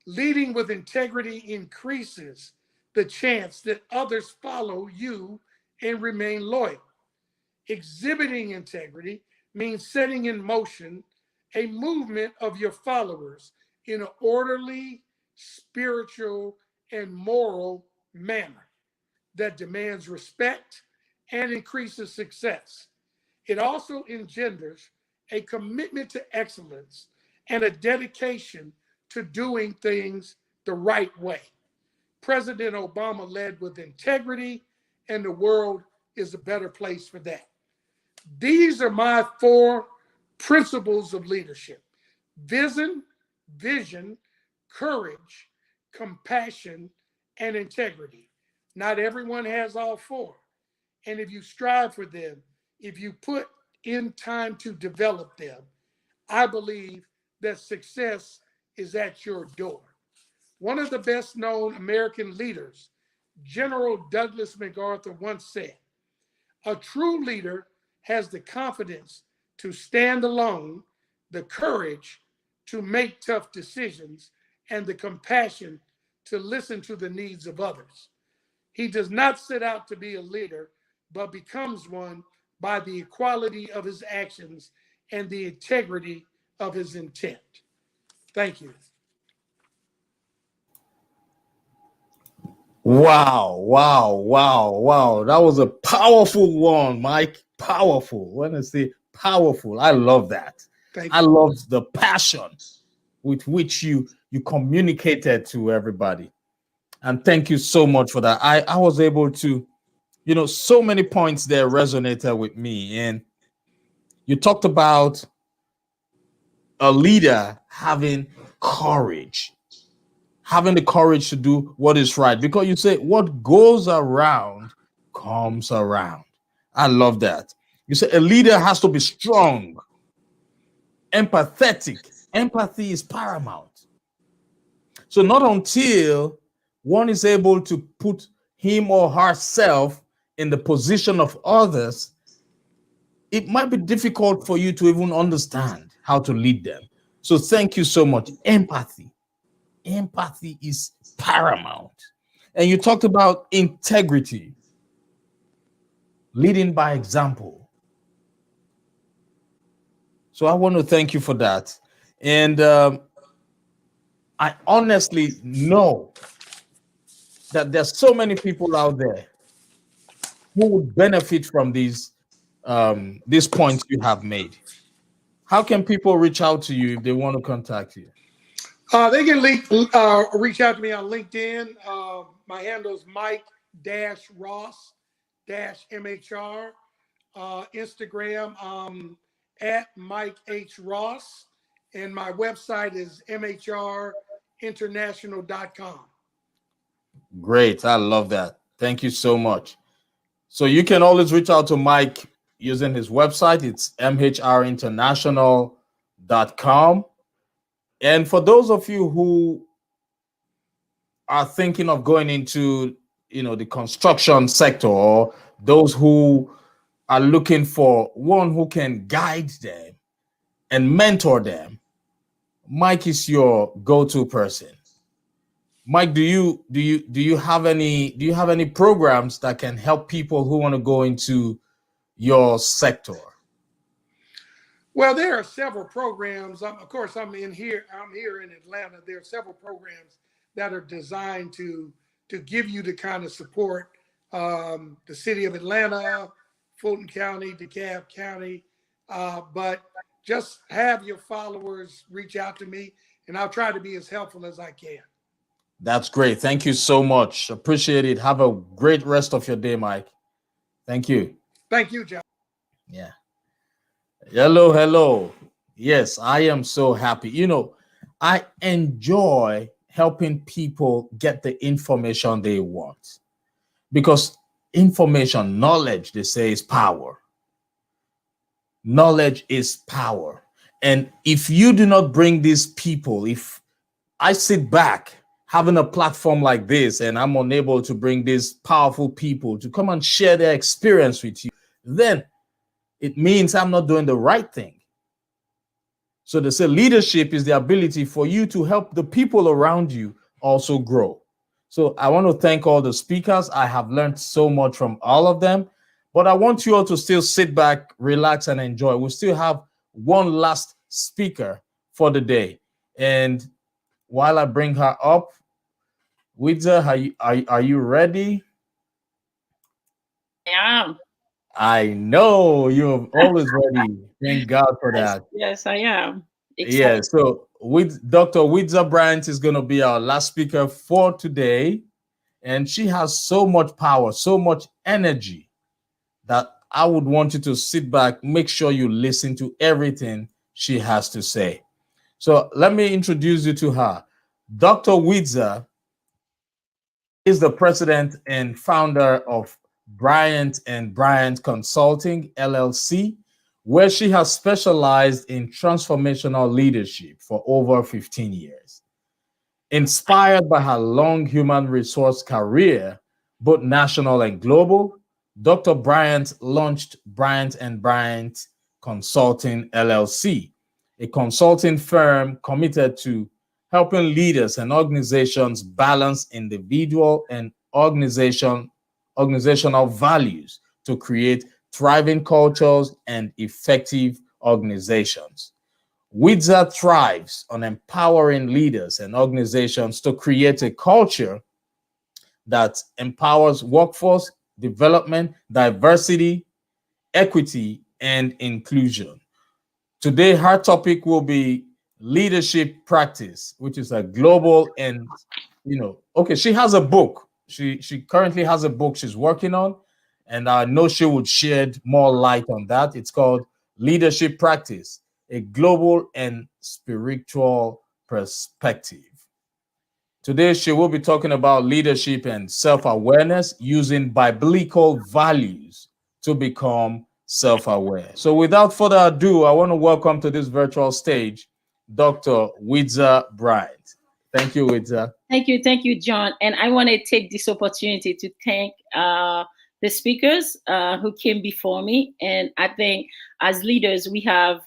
Leading with integrity increases the chance that others follow you and remain loyal. Exhibiting integrity means setting in motion a movement of your followers in an orderly, spiritual, and moral manner that demands respect and increases success. It also engenders a commitment to excellence and a dedication to doing things the right way. President Obama led with integrity, and the world is a better place for that. These are my four principles of leadership: vision, courage, compassion, and integrity. Not everyone has all four. And if you strive for them, if you put in time to develop them, I believe that success is at your door. One of the best known American leaders, General Douglas MacArthur, once said, "A true leader has the confidence to stand alone, the courage to make tough decisions, and the compassion to listen to the needs of others. He does not set out to be a leader, but becomes one by the equality of his actions and the integrity of his intent." Thank you. Wow, wow, wow, wow. That was a powerful one, Mike. Powerful. When I say powerful, I love that. Thank I you. love the passion with which you communicated to everybody. And thank you so much for that. I was able to, so many points there resonated with me. And you talked about a leader having courage, having the courage to do what is right, because you say what goes around comes around. I love that. You say a leader has to be strong, empathetic. Empathy is paramount. So not until one is able to put him or herself in the position of others, it might be difficult for you to even understand how to lead them. So thank you so much. Empathy is paramount. And you talked about integrity, leading by example. So I want to thank you for that. And I honestly know that there's so many people out there who would benefit from these points you have made. How can people reach out to you if they want to contact you? They can reach out to me on LinkedIn. My handle is Mike-Ross-MHR. Instagram, at Mike H. Ross. And my website is mhrinternational.com. Great. I love that. Thank you so much. So you can always reach out to Mike using his website. It's mhrinternational.com. And for those of you who are thinking of going into, the construction sector, or those who are looking for one who can guide them and mentor them, Mike is your go-to person. Mike, do you have any programs that can help people who want to go into your sector? Well, there are several programs. Of course, I'm here in Atlanta. There are several programs that are designed to give you the kind of support. The city of Atlanta, Fulton County, DeKalb County, but just have your followers reach out to me, and I'll try to be as helpful as I can. That's great. Thank you so much. Appreciate it. Have a great rest of your day, Mike. Thank you. Thank you, John. Yeah. Hello. Yes, I am so happy. I enjoy helping people get the information they want, because information, knowledge, they say, is power. Knowledge is power. And if you do not bring these people, if I sit back having a platform like this and I'm unable to bring these powerful people to come and share their experience with you, then it means I'm not doing the right thing. So they say leadership is the ability for you to help the people around you also grow. So I want to thank all the speakers. I have learned so much from all of them, but I want you all to still sit back, relax, and enjoy. We still have one last speaker for the day. And while I bring her up, Widza, are you ready? Yeah. I know you're always ready. Thank God for that. Yes, I am. Yeah, so with Dr. Widza Bryant is going to be our last speaker for today. And she has so much power, so much energy, that I would want you to sit back, make sure you listen to everything she has to say. So let me introduce you to her. Dr. Widza is the president and founder of Bryant and Bryant Consulting, LLC, where she has specialized in transformational leadership for over 15 years. Inspired by her long human resource career, both national and global, Dr. Bryant launched Bryant and Bryant Consulting, LLC, a consulting firm committed to helping leaders and organizations balance individual and organizational values to create thriving cultures and effective organizations. Widza thrives on empowering leaders and organizations to create a culture that empowers workforce development, diversity, equity, and inclusion. Today, her topic will be leadership practice, which is a global and, okay, she has a book. She currently has a book she's working on, and I know she would shed more light on that. It's called Leadership Practice, a global and spiritual perspective. Today, she will be talking about leadership and self-awareness using biblical values to become self-aware. So without further ado, I want to welcome to this virtual stage Dr. Widza Bryant. Thank you, Widza. Thank you, John. And I want to take this opportunity to thank the speakers who came before me. And I think as leaders, you're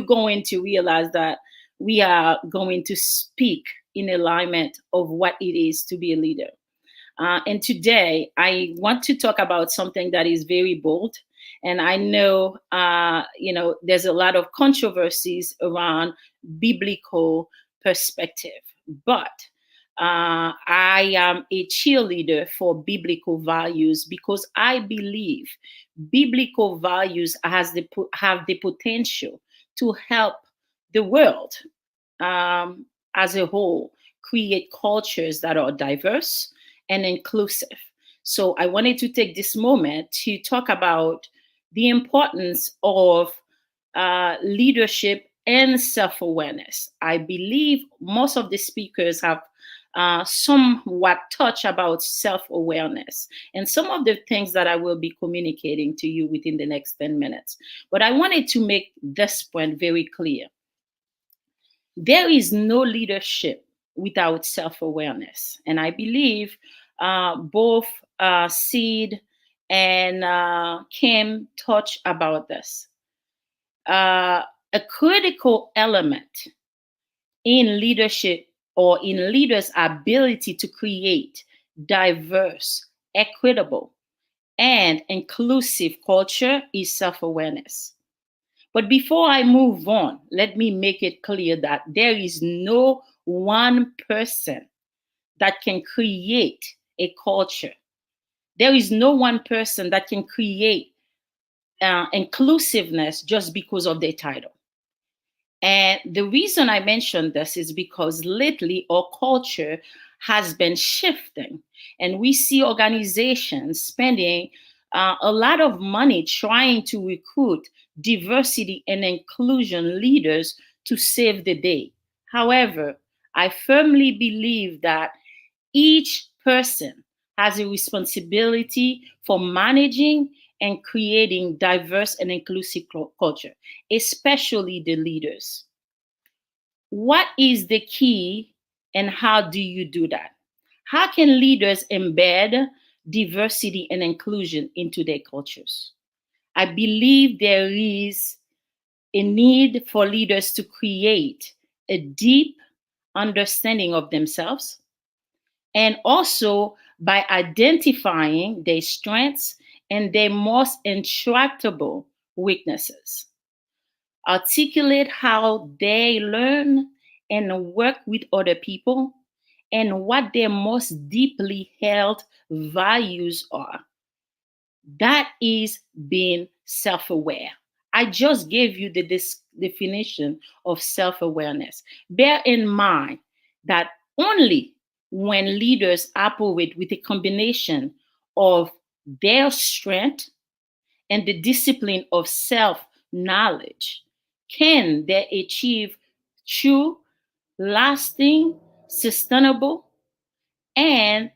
going to realize that we are going to speak in alignment of what it is to be a leader. And today, I want to talk about something that is very bold. And I know, there's a lot of controversies around biblical perspective. But I am a cheerleader for biblical values because I believe biblical values have the potential to help the world as a whole create cultures that are diverse and inclusive. So I wanted to take this moment to talk about the importance of leadership and self-awareness. I believe most of the speakers have somewhat touched about self-awareness and some of the things that I will be communicating to you within the next 10 minutes. But I wanted to make this point very clear. There is no leadership without self-awareness. And I believe both Seed and Kim touch about this. A critical element in leadership or in leaders' ability to create diverse, equitable, and inclusive culture is self-awareness. But before I move on, let me make it clear that there is no one person that can create a culture. There is no one person that can create inclusiveness just because of their title. And the reason I mention this is because lately our culture has been shifting, and we see organizations spending a lot of money trying to recruit diversity and inclusion leaders to save the day. However, I firmly believe that each person has a responsibility for managing and creating diverse and inclusive culture, especially the leaders. What is the key and how do you do that? How can leaders embed diversity and inclusion into their cultures? I believe there is a need for leaders to create a deep understanding of themselves, and also by identifying their strengths and their most intractable weaknesses. Articulate how they learn and work with other people and what their most deeply held values are. That is being self-aware. I just gave you the definition of self-awareness. Bear in mind that only when leaders operate with a combination of their strength and the discipline of self-knowledge can they achieve true, lasting, sustainable, and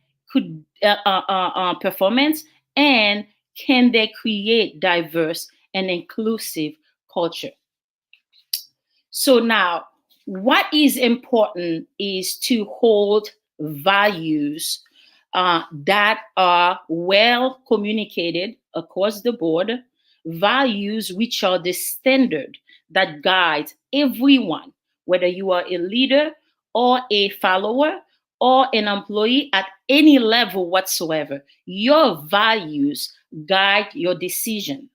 performance, and can they create diverse and inclusive culture. So now, what is important is to hold values that are well communicated across the board, values which are the standard that guides everyone, whether you are a leader or a follower or an employee at any level whatsoever. Your values guide your decision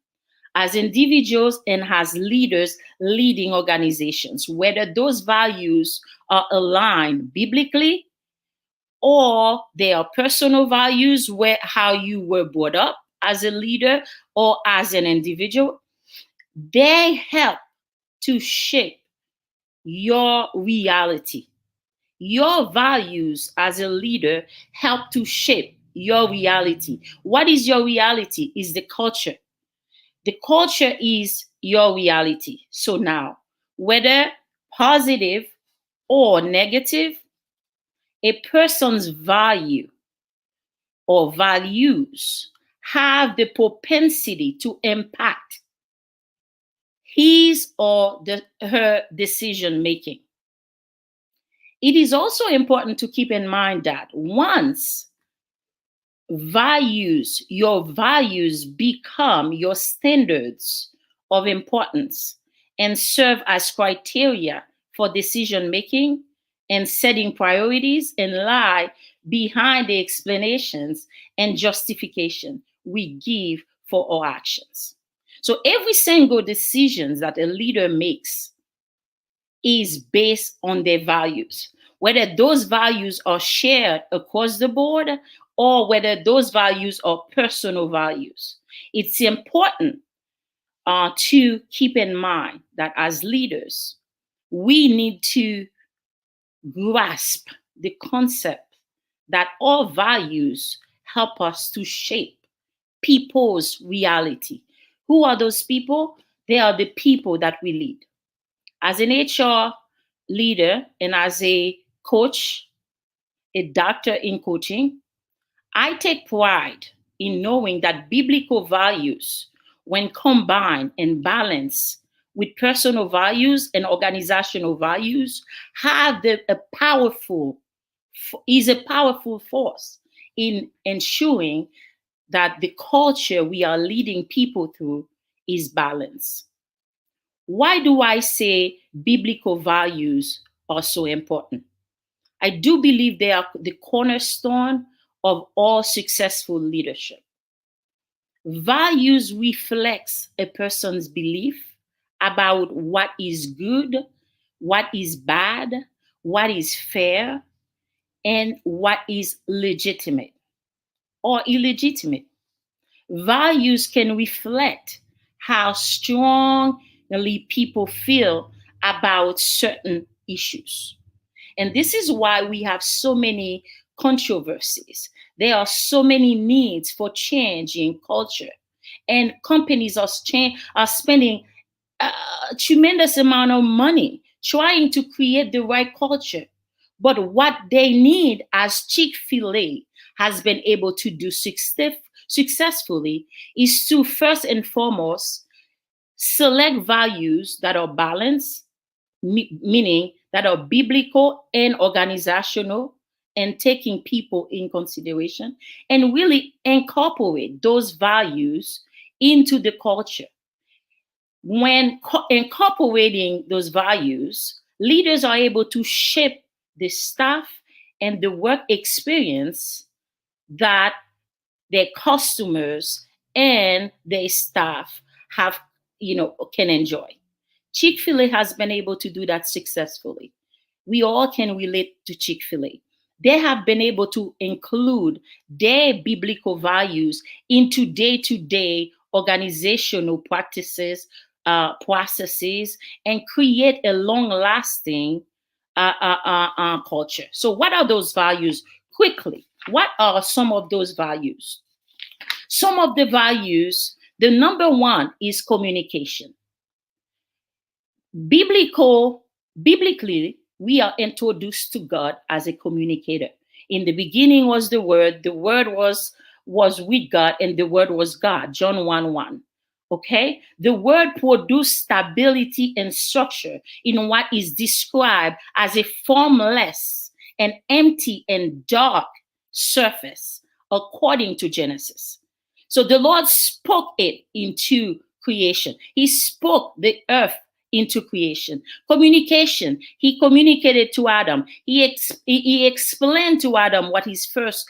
as individuals and as leaders leading organizations, whether those values are aligned biblically or they are personal values, where how you were brought up as a leader or as an individual. They help to shape your reality. Your values as a leader help to shape your reality. What is your reality? Is the culture. The culture is your reality. So now, whether positive or negative, a person's value or values have the propensity to impact his or her decision making. It is also important to keep in mind that once your values become your standards of importance and serve as criteria for decision making and setting priorities, and lie behind the explanations and justification we give for our actions. So every single decision that a leader makes is based on their values. whether those values are shared across the board or whether those values are personal values. It's important to keep in mind that as leaders, we need to grasp the concept that all values help us to shape people's reality. Who are those people? They are the people that we lead. As an HR leader and as a coach, a doctor in coaching, I take pride in knowing that biblical values, when combined and balanced with personal values and organizational values, have a powerful force in ensuring that the culture we are leading people through is balanced. Why do I say biblical values are so important? I do believe they are the cornerstone of all successful leadership. Values reflects a person's belief about what is good, what is bad, what is fair, and what is legitimate or illegitimate. Values can reflect how strongly people feel about certain issues. And this is why we have so many controversies. There are so many needs for change in culture. And companies are spending a tremendous amount of money trying to create the right culture. But what they need, as Chick-fil-A has been able to do successfully, is to first and foremost select values that are balanced, meaning that are biblical and organizational, and taking people in consideration, and really incorporate those values into the culture. When incorporating those values, leaders are able to shape the staff and the work experience that their customers and their staff can enjoy. Chick-fil-A has been able to do that successfully. We all can relate to Chick-fil-A. They have been able to include their biblical values into day-to-day organizational practices, processes, and create a long-lasting culture. So what are those values? Quickly, what are some of those values? Some of the values, the number one is communication. Biblically, we are introduced to God as a communicator. In the beginning was the Word was with God, and the Word was God, John 1:1. Okay? The Word produced stability and structure in what is described as a formless and empty and dark surface, according to Genesis. So the Lord spoke it into creation. He spoke the earth into creation. Communication. He communicated to Adam. He explained to Adam what his first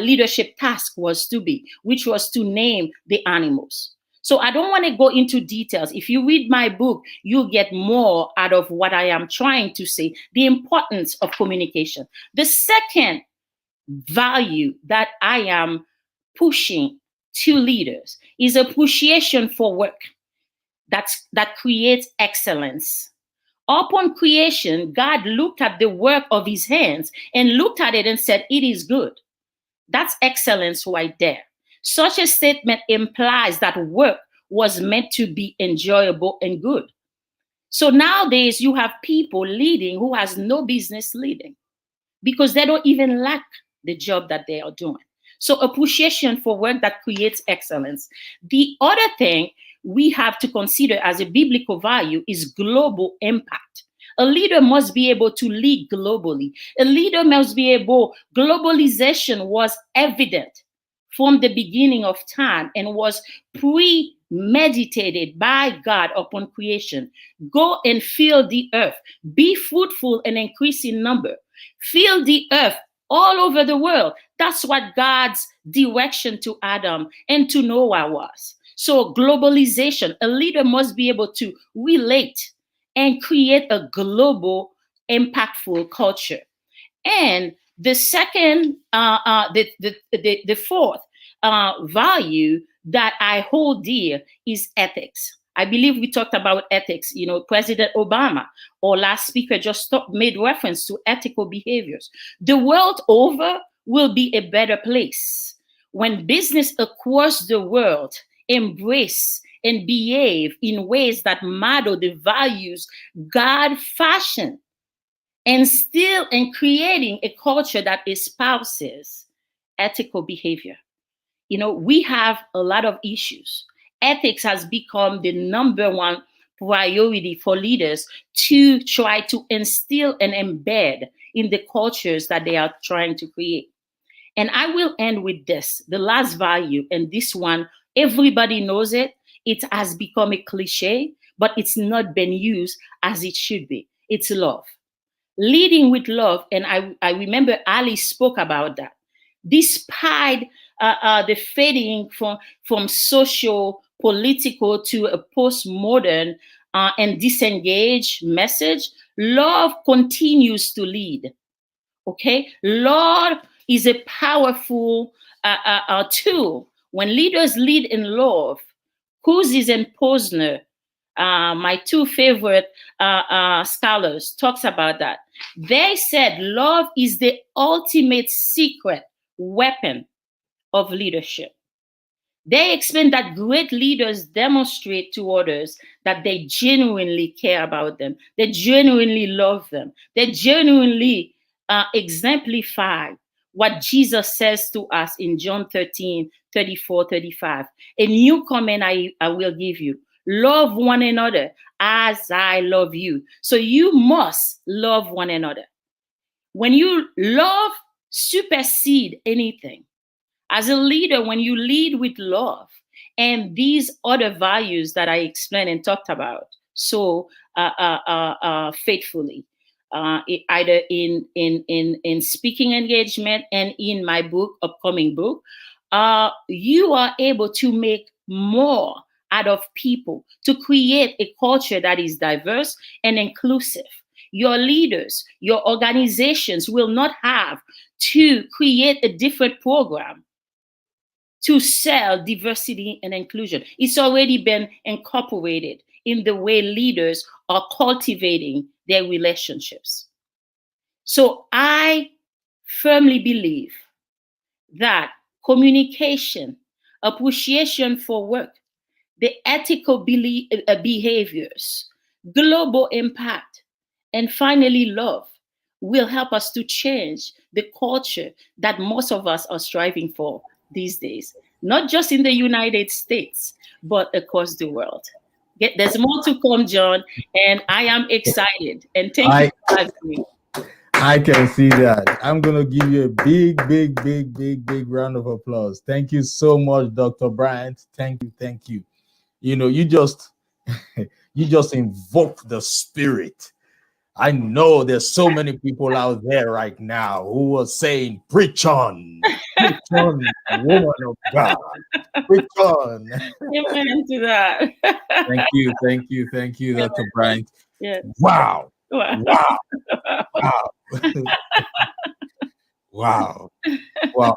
leadership task was to be, which was to name the animals. So I don't want to go into details. If you read my book, you'll get more out of what I am trying to say, the importance of communication. The second value that I am pushing to leaders is appreciation for work that creates excellence. Upon creation, God looked at the work of his hands and looked at it and said, it is good. That's excellence right there. Such a statement implies that work was meant to be enjoyable and good. So nowadays you have people leading who has no business leading because they don't even like the job that they are doing. So appreciation for work that creates excellence. The other thing we have to consider as a biblical value is global impact. A leader must be able to lead globally. A leader must be able, globalization was evident from the beginning of time and was premeditated by God upon creation. Go and fill the earth. Be fruitful and increase in number. Fill the earth all over the world. That's what God's direction to Adam and to Noah was. So globalization, a leader must be able to relate and create a global impactful culture. And the second, the fourth value that I hold dear is ethics. I believe we talked about ethics. President Obama or last speaker just made reference to ethical behaviors. The world over will be a better place when business across the world embrace and behave in ways that model the values God fashioned, and still in creating a culture that espouses ethical behavior. We have a lot of issues. Ethics has become the number one priority for leaders to try to instill and embed in the cultures that they are trying to create. And I will end with this, the last value, and this one, everybody knows it. It has become a cliche, but it's not been used as it should be. It's love. Leading with love, and I remember Ali spoke about that. Despite the fading from social, political to a postmodern and disengaged message, love continues to lead. Okay, love is a powerful tool. When leaders lead in love, Cousins and Posner, my two favorite scholars, talks about that. They said love is the ultimate secret weapon of leadership. They explain that great leaders demonstrate to others that they genuinely care about them. They genuinely love them. They genuinely exemplify what Jesus says to us in John 13, 34, 35. A new command I will give you. Love one another as I love you. So you must love one another. When you love, supersede anything. As a leader, when you lead with love and these other values that I explained and talked about so faithfully, either in speaking engagement and in my upcoming book, you are able to make more out of people, to create a culture that is diverse and inclusive. Your leaders, your organizations will not have to create a different program to sell diversity and inclusion. It's already been incorporated in the way leaders are cultivating their relationships. So I firmly believe that communication, appreciation for work, the ethical behaviors, global impact, and finally love will help us to change the culture that most of us are striving for these days, not just in the United States, but across the world. There's more to come, John, and I am excited. And thank you for having me. I can see that. I'm going to give you a big round of applause. Thank you so much, Dr. Bryant. Thank you. You just invoked the spirit. I know there's so many people out there right now who are saying, preach on, woman of God, preach on. Amen to that. Thank you, Dr. Bryant. Yes. Wow. Wow.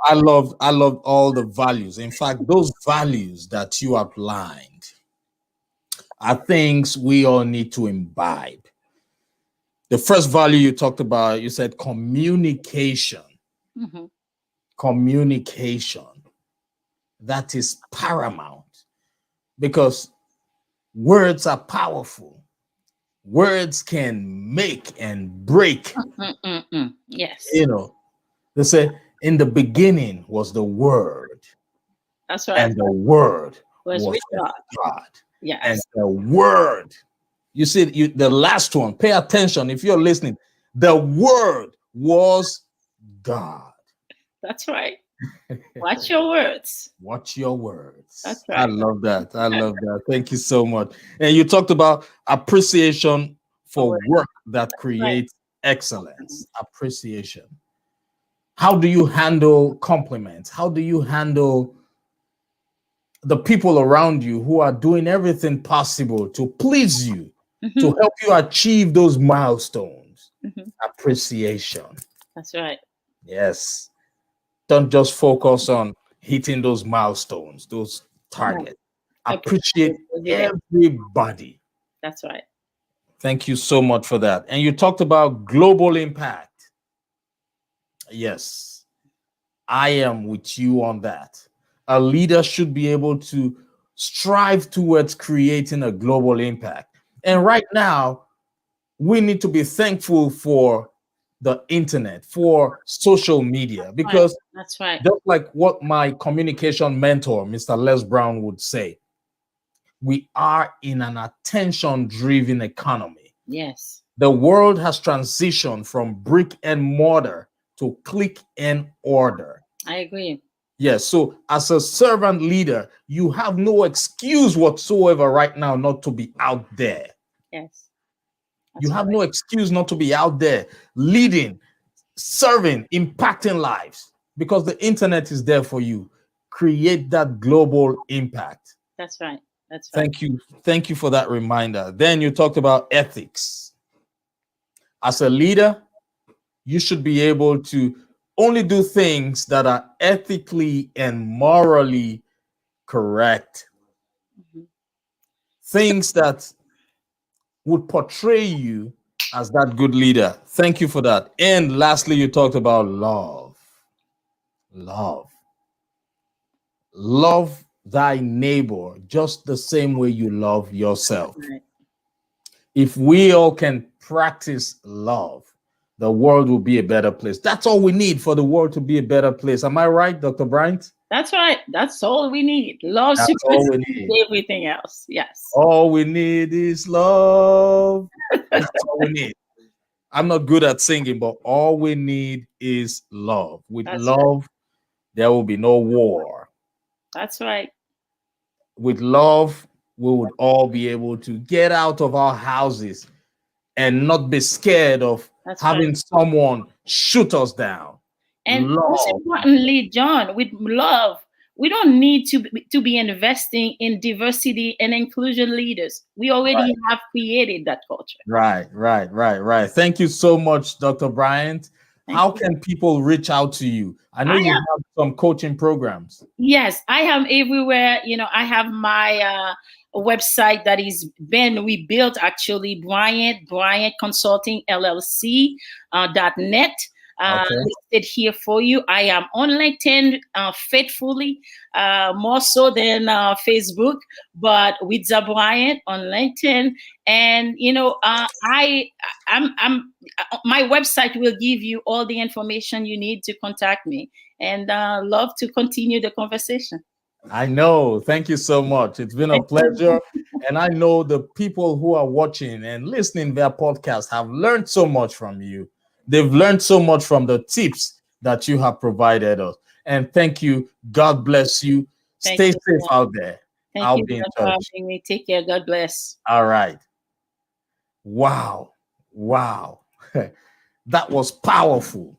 I love all the values. In fact, those values that you outlined are things we all need to imbibe. The first value you talked about, you said communication. Mm-hmm. Communication. That is paramount because words are powerful. Words can make and break. Yes. They say in the beginning was the Word. That's right. And the Word was with God. Yes. And the Word. You see, the last one, pay attention if you're listening. The Word was God. That's right. Watch your words. Watch your words. That's right. I love that. Thank you so much. And you talked about appreciation for work that creates excellence. Appreciation. How do you handle compliments? How do you handle the people around you who are doing everything possible to please you, to help you achieve those milestones? Mhm. appreciation. That's right. Yes. Don't just focus on hitting those milestones, those No, targets. appreciate Appreciate every day. everybody. That's right. Thank you so much for that. And you talked about global impact. Yes, I am with you on that. A leader should be able to strive towards creating a global impact. And right now, we need to be thankful for the internet, for social media, Right. because That's right. just like what my communication mentor, Mr. Les Brown, would say, we are in an attention-driven economy. Yes. The world has transitioned from brick and mortar to click and order. I agree. Yes, so as a servant leader, you have no excuse whatsoever right now not to be out there. Yes. You That's have right. no excuse not to be out there leading, serving, impacting lives, because the internet is there for you. Create that global impact. That's right. That's right. Thank you. Thank you for that reminder. Then you talked about ethics. As a leader, you should be able to only do things that are ethically and morally correct. Mhm. Things that would portray you as that good leader. Thank you for that. And lastly, you talked about love. Love. Love thy neighbor just the same way you love yourself. Right. If we all can practice love, the world will be a better place. That's all we need for the world to be a better place. Am I right, Dr. Bryant? That's right. That's all we need. Love That's all we supersedes need. everything else. Yes. All we need is love. That's all we need. I'm not good at singing, but all we need is love. With That's right. love, there will be no war. That's right. With love, we would all be able to get out of our houses and not be scared of That's having right. someone shoot us down. And most Love. importantly, John, with love, we don't need to be investing in diversity and inclusion leaders. We already have created that culture. Right. Thank you so much, Dr. Bryant. Thank How you. can people reach out to you? I know I you am, have some coaching programs. yes, I am everywhere. I have my website that is been rebuilt actually, Bryant Consulting LLC .net. Okay. Listed here for you. I am on LinkedIn faithfully, more so than Facebook, but with Bryant on LinkedIn. And I'm my website will give you all the information you need to contact me, and love to continue the conversation. I know. Thank you so much. It's been a pleasure. And I know the people who are watching and listening their podcast have learned so much from you. They've learned so much from the tips that you have provided us. And thank you. God bless you. Thank Stay you. safe out there. Thank I'll you be in for touch. having me. Take care. God bless. All right. Wow. That was powerful.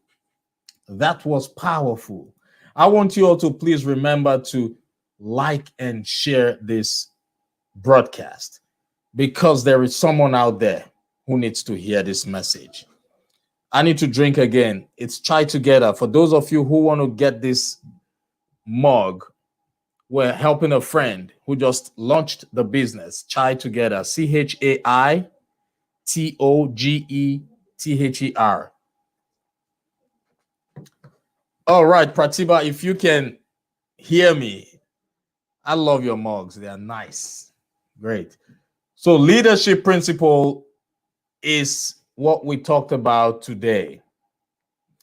That was powerful. I want you all to please remember to like and share this broadcast, because there is someone out there who needs to hear this message. I need to drink again. It's Chai Together. For those of you who want to get this mug, we're helping a friend who just launched the business, Chai Together, ChaitoGeTher. All right, Pratiba, if you can hear me, I love your mugs. They are nice. Great. So, leadership principle is what we talked about today.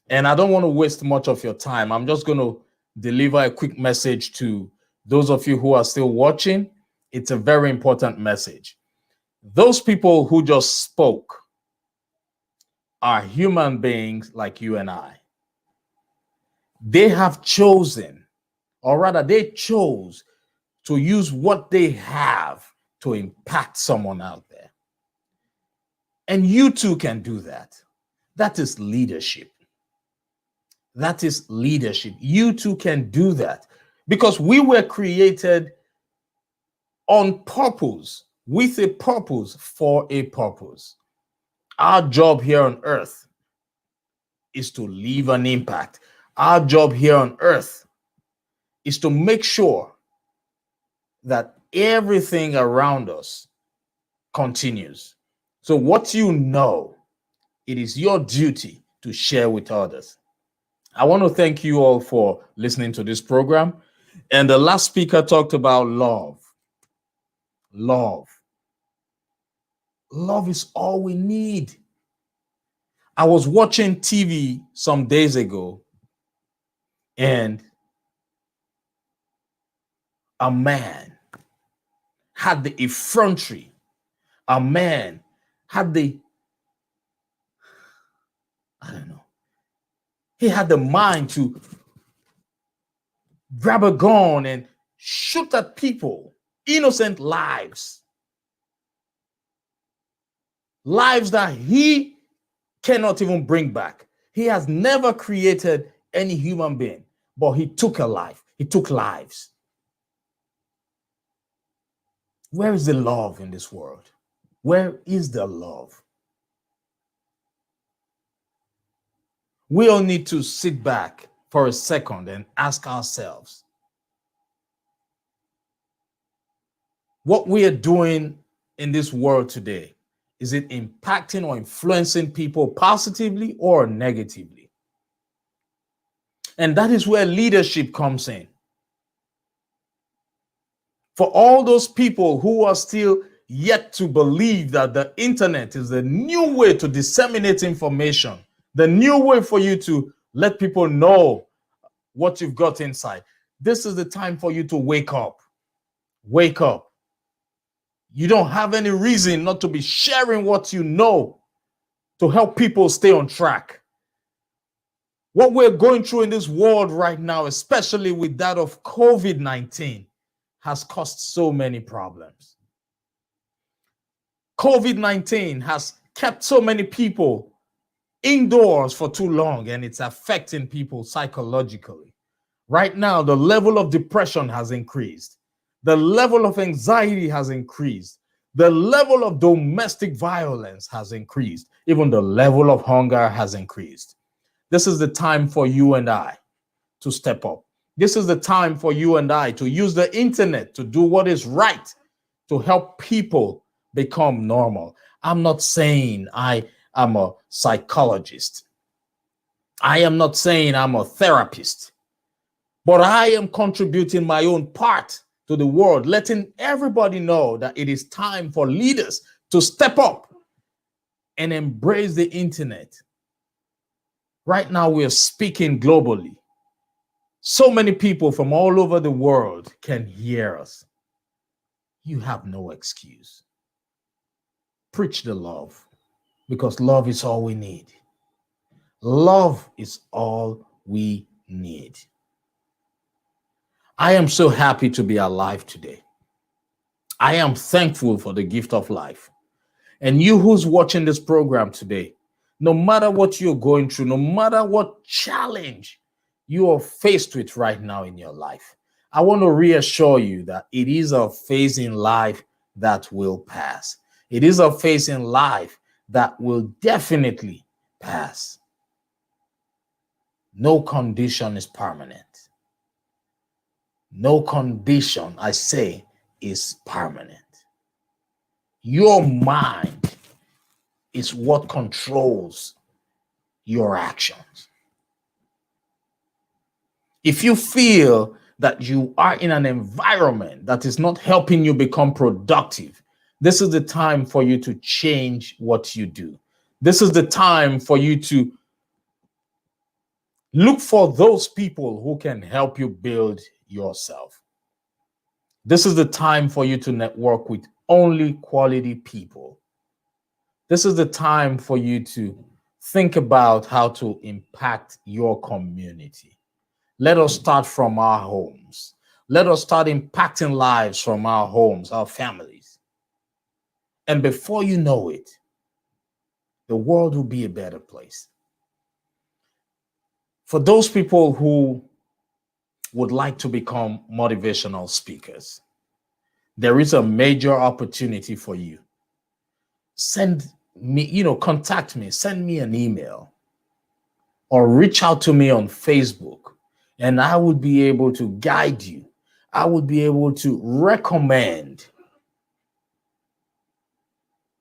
And I don't want to waste much of your time. I'm just going to deliver a quick message to those of you who are still watching. It's a very important message. Those people who just spoke are human beings like you and I. They have chosen, or rather, they chose to use what they have to impact someone out there. And you too can do that. That is leadership. That is leadership. You too can do that, because we were created on purpose, with a purpose, for a purpose. Our job here on earth is to leave an impact. Our job here on earth is to make sure that everything around us continues. So what you know, it is your duty to share with others. I want to thank you all for listening to this program. And the last speaker talked about love. Love. Love is all we need. I was watching TV some days ago, and a man had the effrontery. A man had the, I don't know, he had the mind to grab a gun and shoot at people, innocent lives. Lives that he cannot even bring back. He has never created any human being, but he took a life. He took lives. Where is the love in this world? Where is the love? We all need to sit back for a second and ask ourselves, what we are doing in this world today, is it impacting or influencing people positively or negatively? And that is where leadership comes in. For all those people who are still yet to believe that the internet is the new way to disseminate information, the new way for you to let people know what you've got inside, this is the time for you to wake up. Wake up. You don't have any reason not to be sharing what you know to help people stay on track. What we're going through in this world right now, especially with that of COVID-19, has caused so many problems. COVID-19 has kept so many people indoors for too long, and it's affecting people psychologically. Right now, the level of depression has increased. The level of anxiety has increased. The level of domestic violence has increased. Even the level of hunger has increased. This is the time for you and I to step up. This is the time for you and I to use the internet to do what is right, to help people become normal. I'm not saying I am a psychologist. I am not saying I'm a therapist. But I am contributing my own part to the world, letting everybody know that it is time for leaders to step up and embrace the internet. Right now, we are speaking globally. So many people from all over the world can hear us. You have no excuse. Preach the love, because love is all we need. Love is all we need. I am so happy to be alive today. I am thankful for the gift of life. And you who's watching this program today, no matter what you're going through, no matter what challenge you are faced with right now in your life, I want to reassure you that it is a phase in life that will pass. It is a phase in life that will definitely pass. No condition is permanent. No condition, I say, is permanent. Your mind is what controls your actions. If you feel that you are in an environment that is not helping you become productive, this is the time for you to change what you do. This is the time for you to look for those people who can help you build yourself. This is the time for you to network with only quality people. This is the time for you to think about how to impact your community. Let us start from our homes. Let us start impacting lives from our homes, our families. And before you know it, the world will be a better place. For those people who would like to become motivational speakers, there is a major opportunity for you. Send me, contact me, send me an email, or reach out to me on Facebook, and I would be able to guide you. I would be able to recommend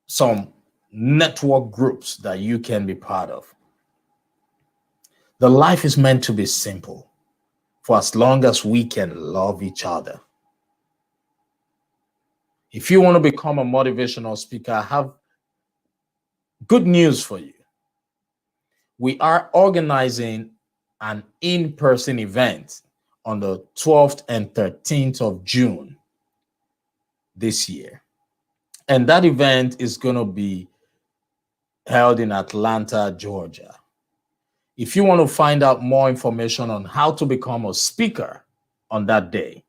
some network groups that you can be part of. The life is meant to be simple for as long as we can love each other. If you want to become a motivational speaker, I have good news for you. We are organizing an in-person event on the 12th and 13th of June this year. And that event is going to be held in Atlanta, Georgia. If you want to find out more information on how to become a speaker on that day,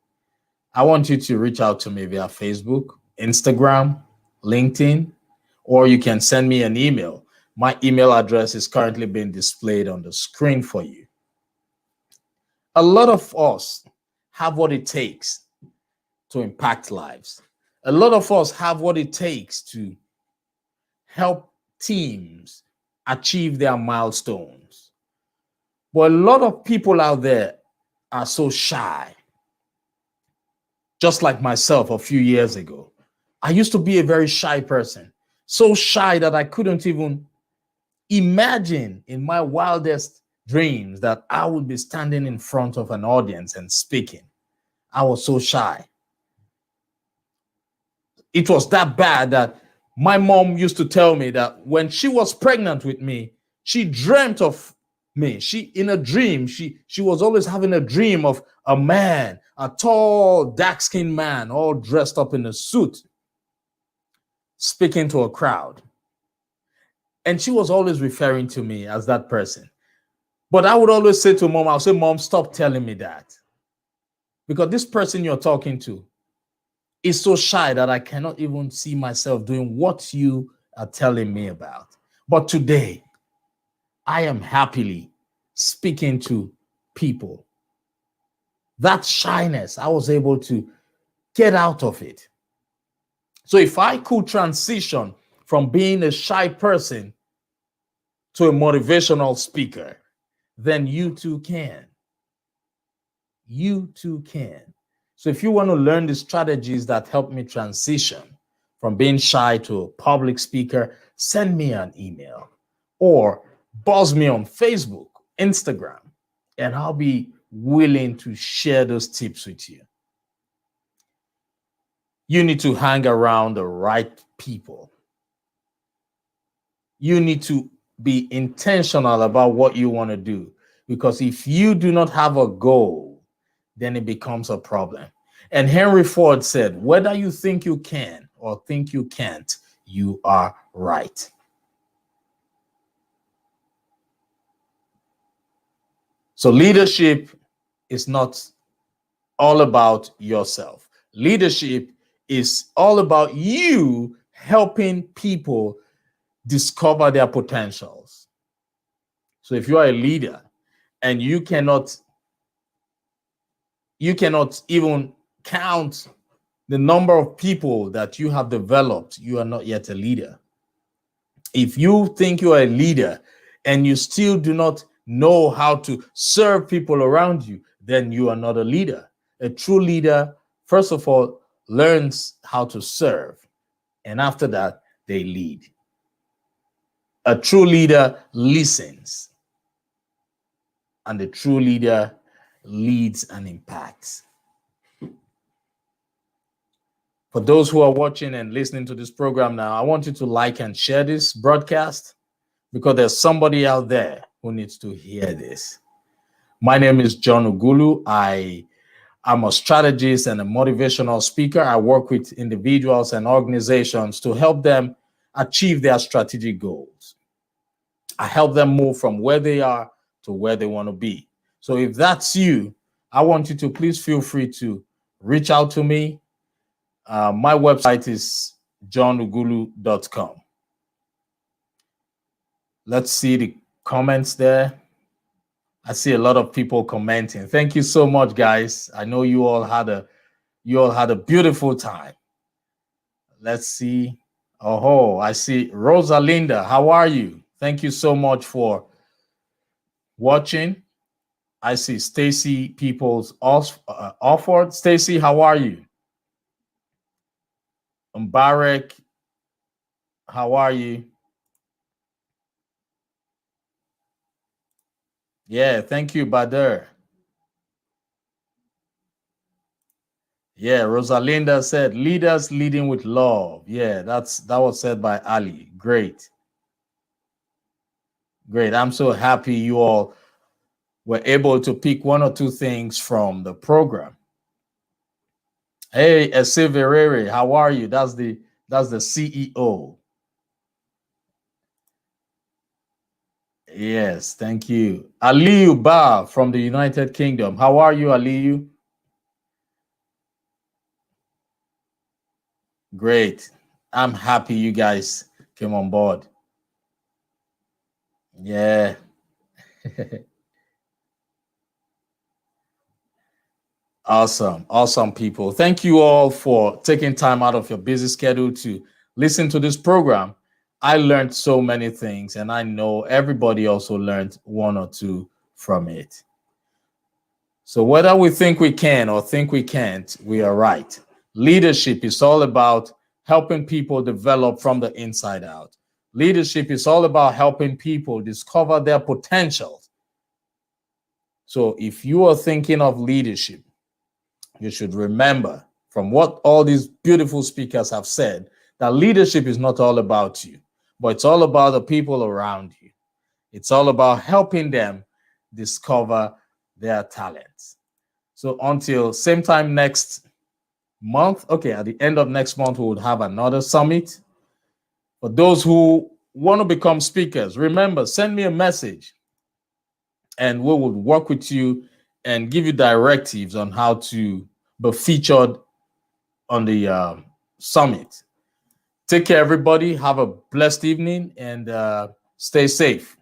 I want you to reach out to me via Facebook, Instagram, LinkedIn, or you can send me an email. My email address is currently being displayed on the screen for you. A lot of us have what it takes to impact lives. A lot of us have what it takes to help teams achieve their milestones. But a lot of people out there are so shy. Just like myself a few years ago. I used to be a very shy person. So shy that I couldn't even imagine in my wildest dreams that I would be standing in front of an audience and speaking. I was so shy. It was that bad that my mom used to tell me that when she was pregnant with me, she dreamt of me. In a dream, she was always having a dream of a man, a tall, dark-skinned man, all dressed up in a suit, speaking to a crowd. And she was always referring to me as that person. But I would always say to mom, I'll say, Mom, stop telling me that. Because this person you're talking to is so shy that I cannot even see myself doing what you are telling me about. But today, I am happily speaking to people. That shyness, I was able to get out of it. So if I could transition from being a shy person to a motivational speaker, then you too can. You too can. So if you want to learn the strategies that help me transition from being shy to a public speaker, send me an email or buzz me on Facebook, Instagram, and I'll be willing to share those tips with you. You need to hang around the right people. You need to be intentional about what you want to do, because if you do not have a goal, then it becomes a problem. And Henry Ford said, whether you think you can or think you can't, you are right. So leadership is not all about yourself. Leadership is all about you helping people discover their potentials. So if you are a leader and you cannot even count the number of people that you have developed, you are not yet a leader. If you think you are a leader and you still do not know how to serve people around you, then you are not a leader. A true leader, first of all, learns how to serve, and after that, they lead. A true leader listens, and the true leader leads and impacts. For those who are watching and listening to this program now, I want you to like and share this broadcast, because there's somebody out there who needs to hear this. My name is John Ugulu. I'm a strategist and a motivational speaker. I work with individuals and organizations to help them achieve their strategic goals. I help them move from where they are to where they want to be. So if that's you, I want you to please feel free to reach out to me. My website is johnugulu.com. Let's see the comments there. I see a lot of people commenting. Thank you so much, guys. I know you all had a beautiful time. Let's see. Oh, I see. Rosalinda, how are you? Thank you so much for watching. I see Stacy Peoples offered. Stacy, how are you? Mbarek, how are you? Yeah, thank you, Bader. Yeah, Rosalinda said leaders leading with love. Yeah, that was said by Ali. Great. Great. I'm so happy you all were able to pick one or two things from the program. Hey, Esiverere, how are you? That's the CEO. Yes, thank you. Aliyu Ba from the United Kingdom. How are you, Aliyu? Great. I'm happy you guys came on board. Yeah. Awesome. Awesome, people. Thank you all for taking time out of your busy schedule to listen to this program. I learned so many things, and I know everybody also learned one or two from it. So, whether we think we can or think we can't, we are right. Leadership is all about helping people develop from the inside out. Leadership is all about helping people discover their potential. So, if you are thinking of leadership, you should remember from what all these beautiful speakers have said that leadership is not all about you, but it's all about the people around you. It's all about helping them discover their talents. So until same time next month, okay, at the end of next month, we will have another summit. For those who want to become speakers, remember, send me a message and we will work with you and give you directives on how to be featured on the summit. Take care, everybody. Have a blessed evening and stay safe.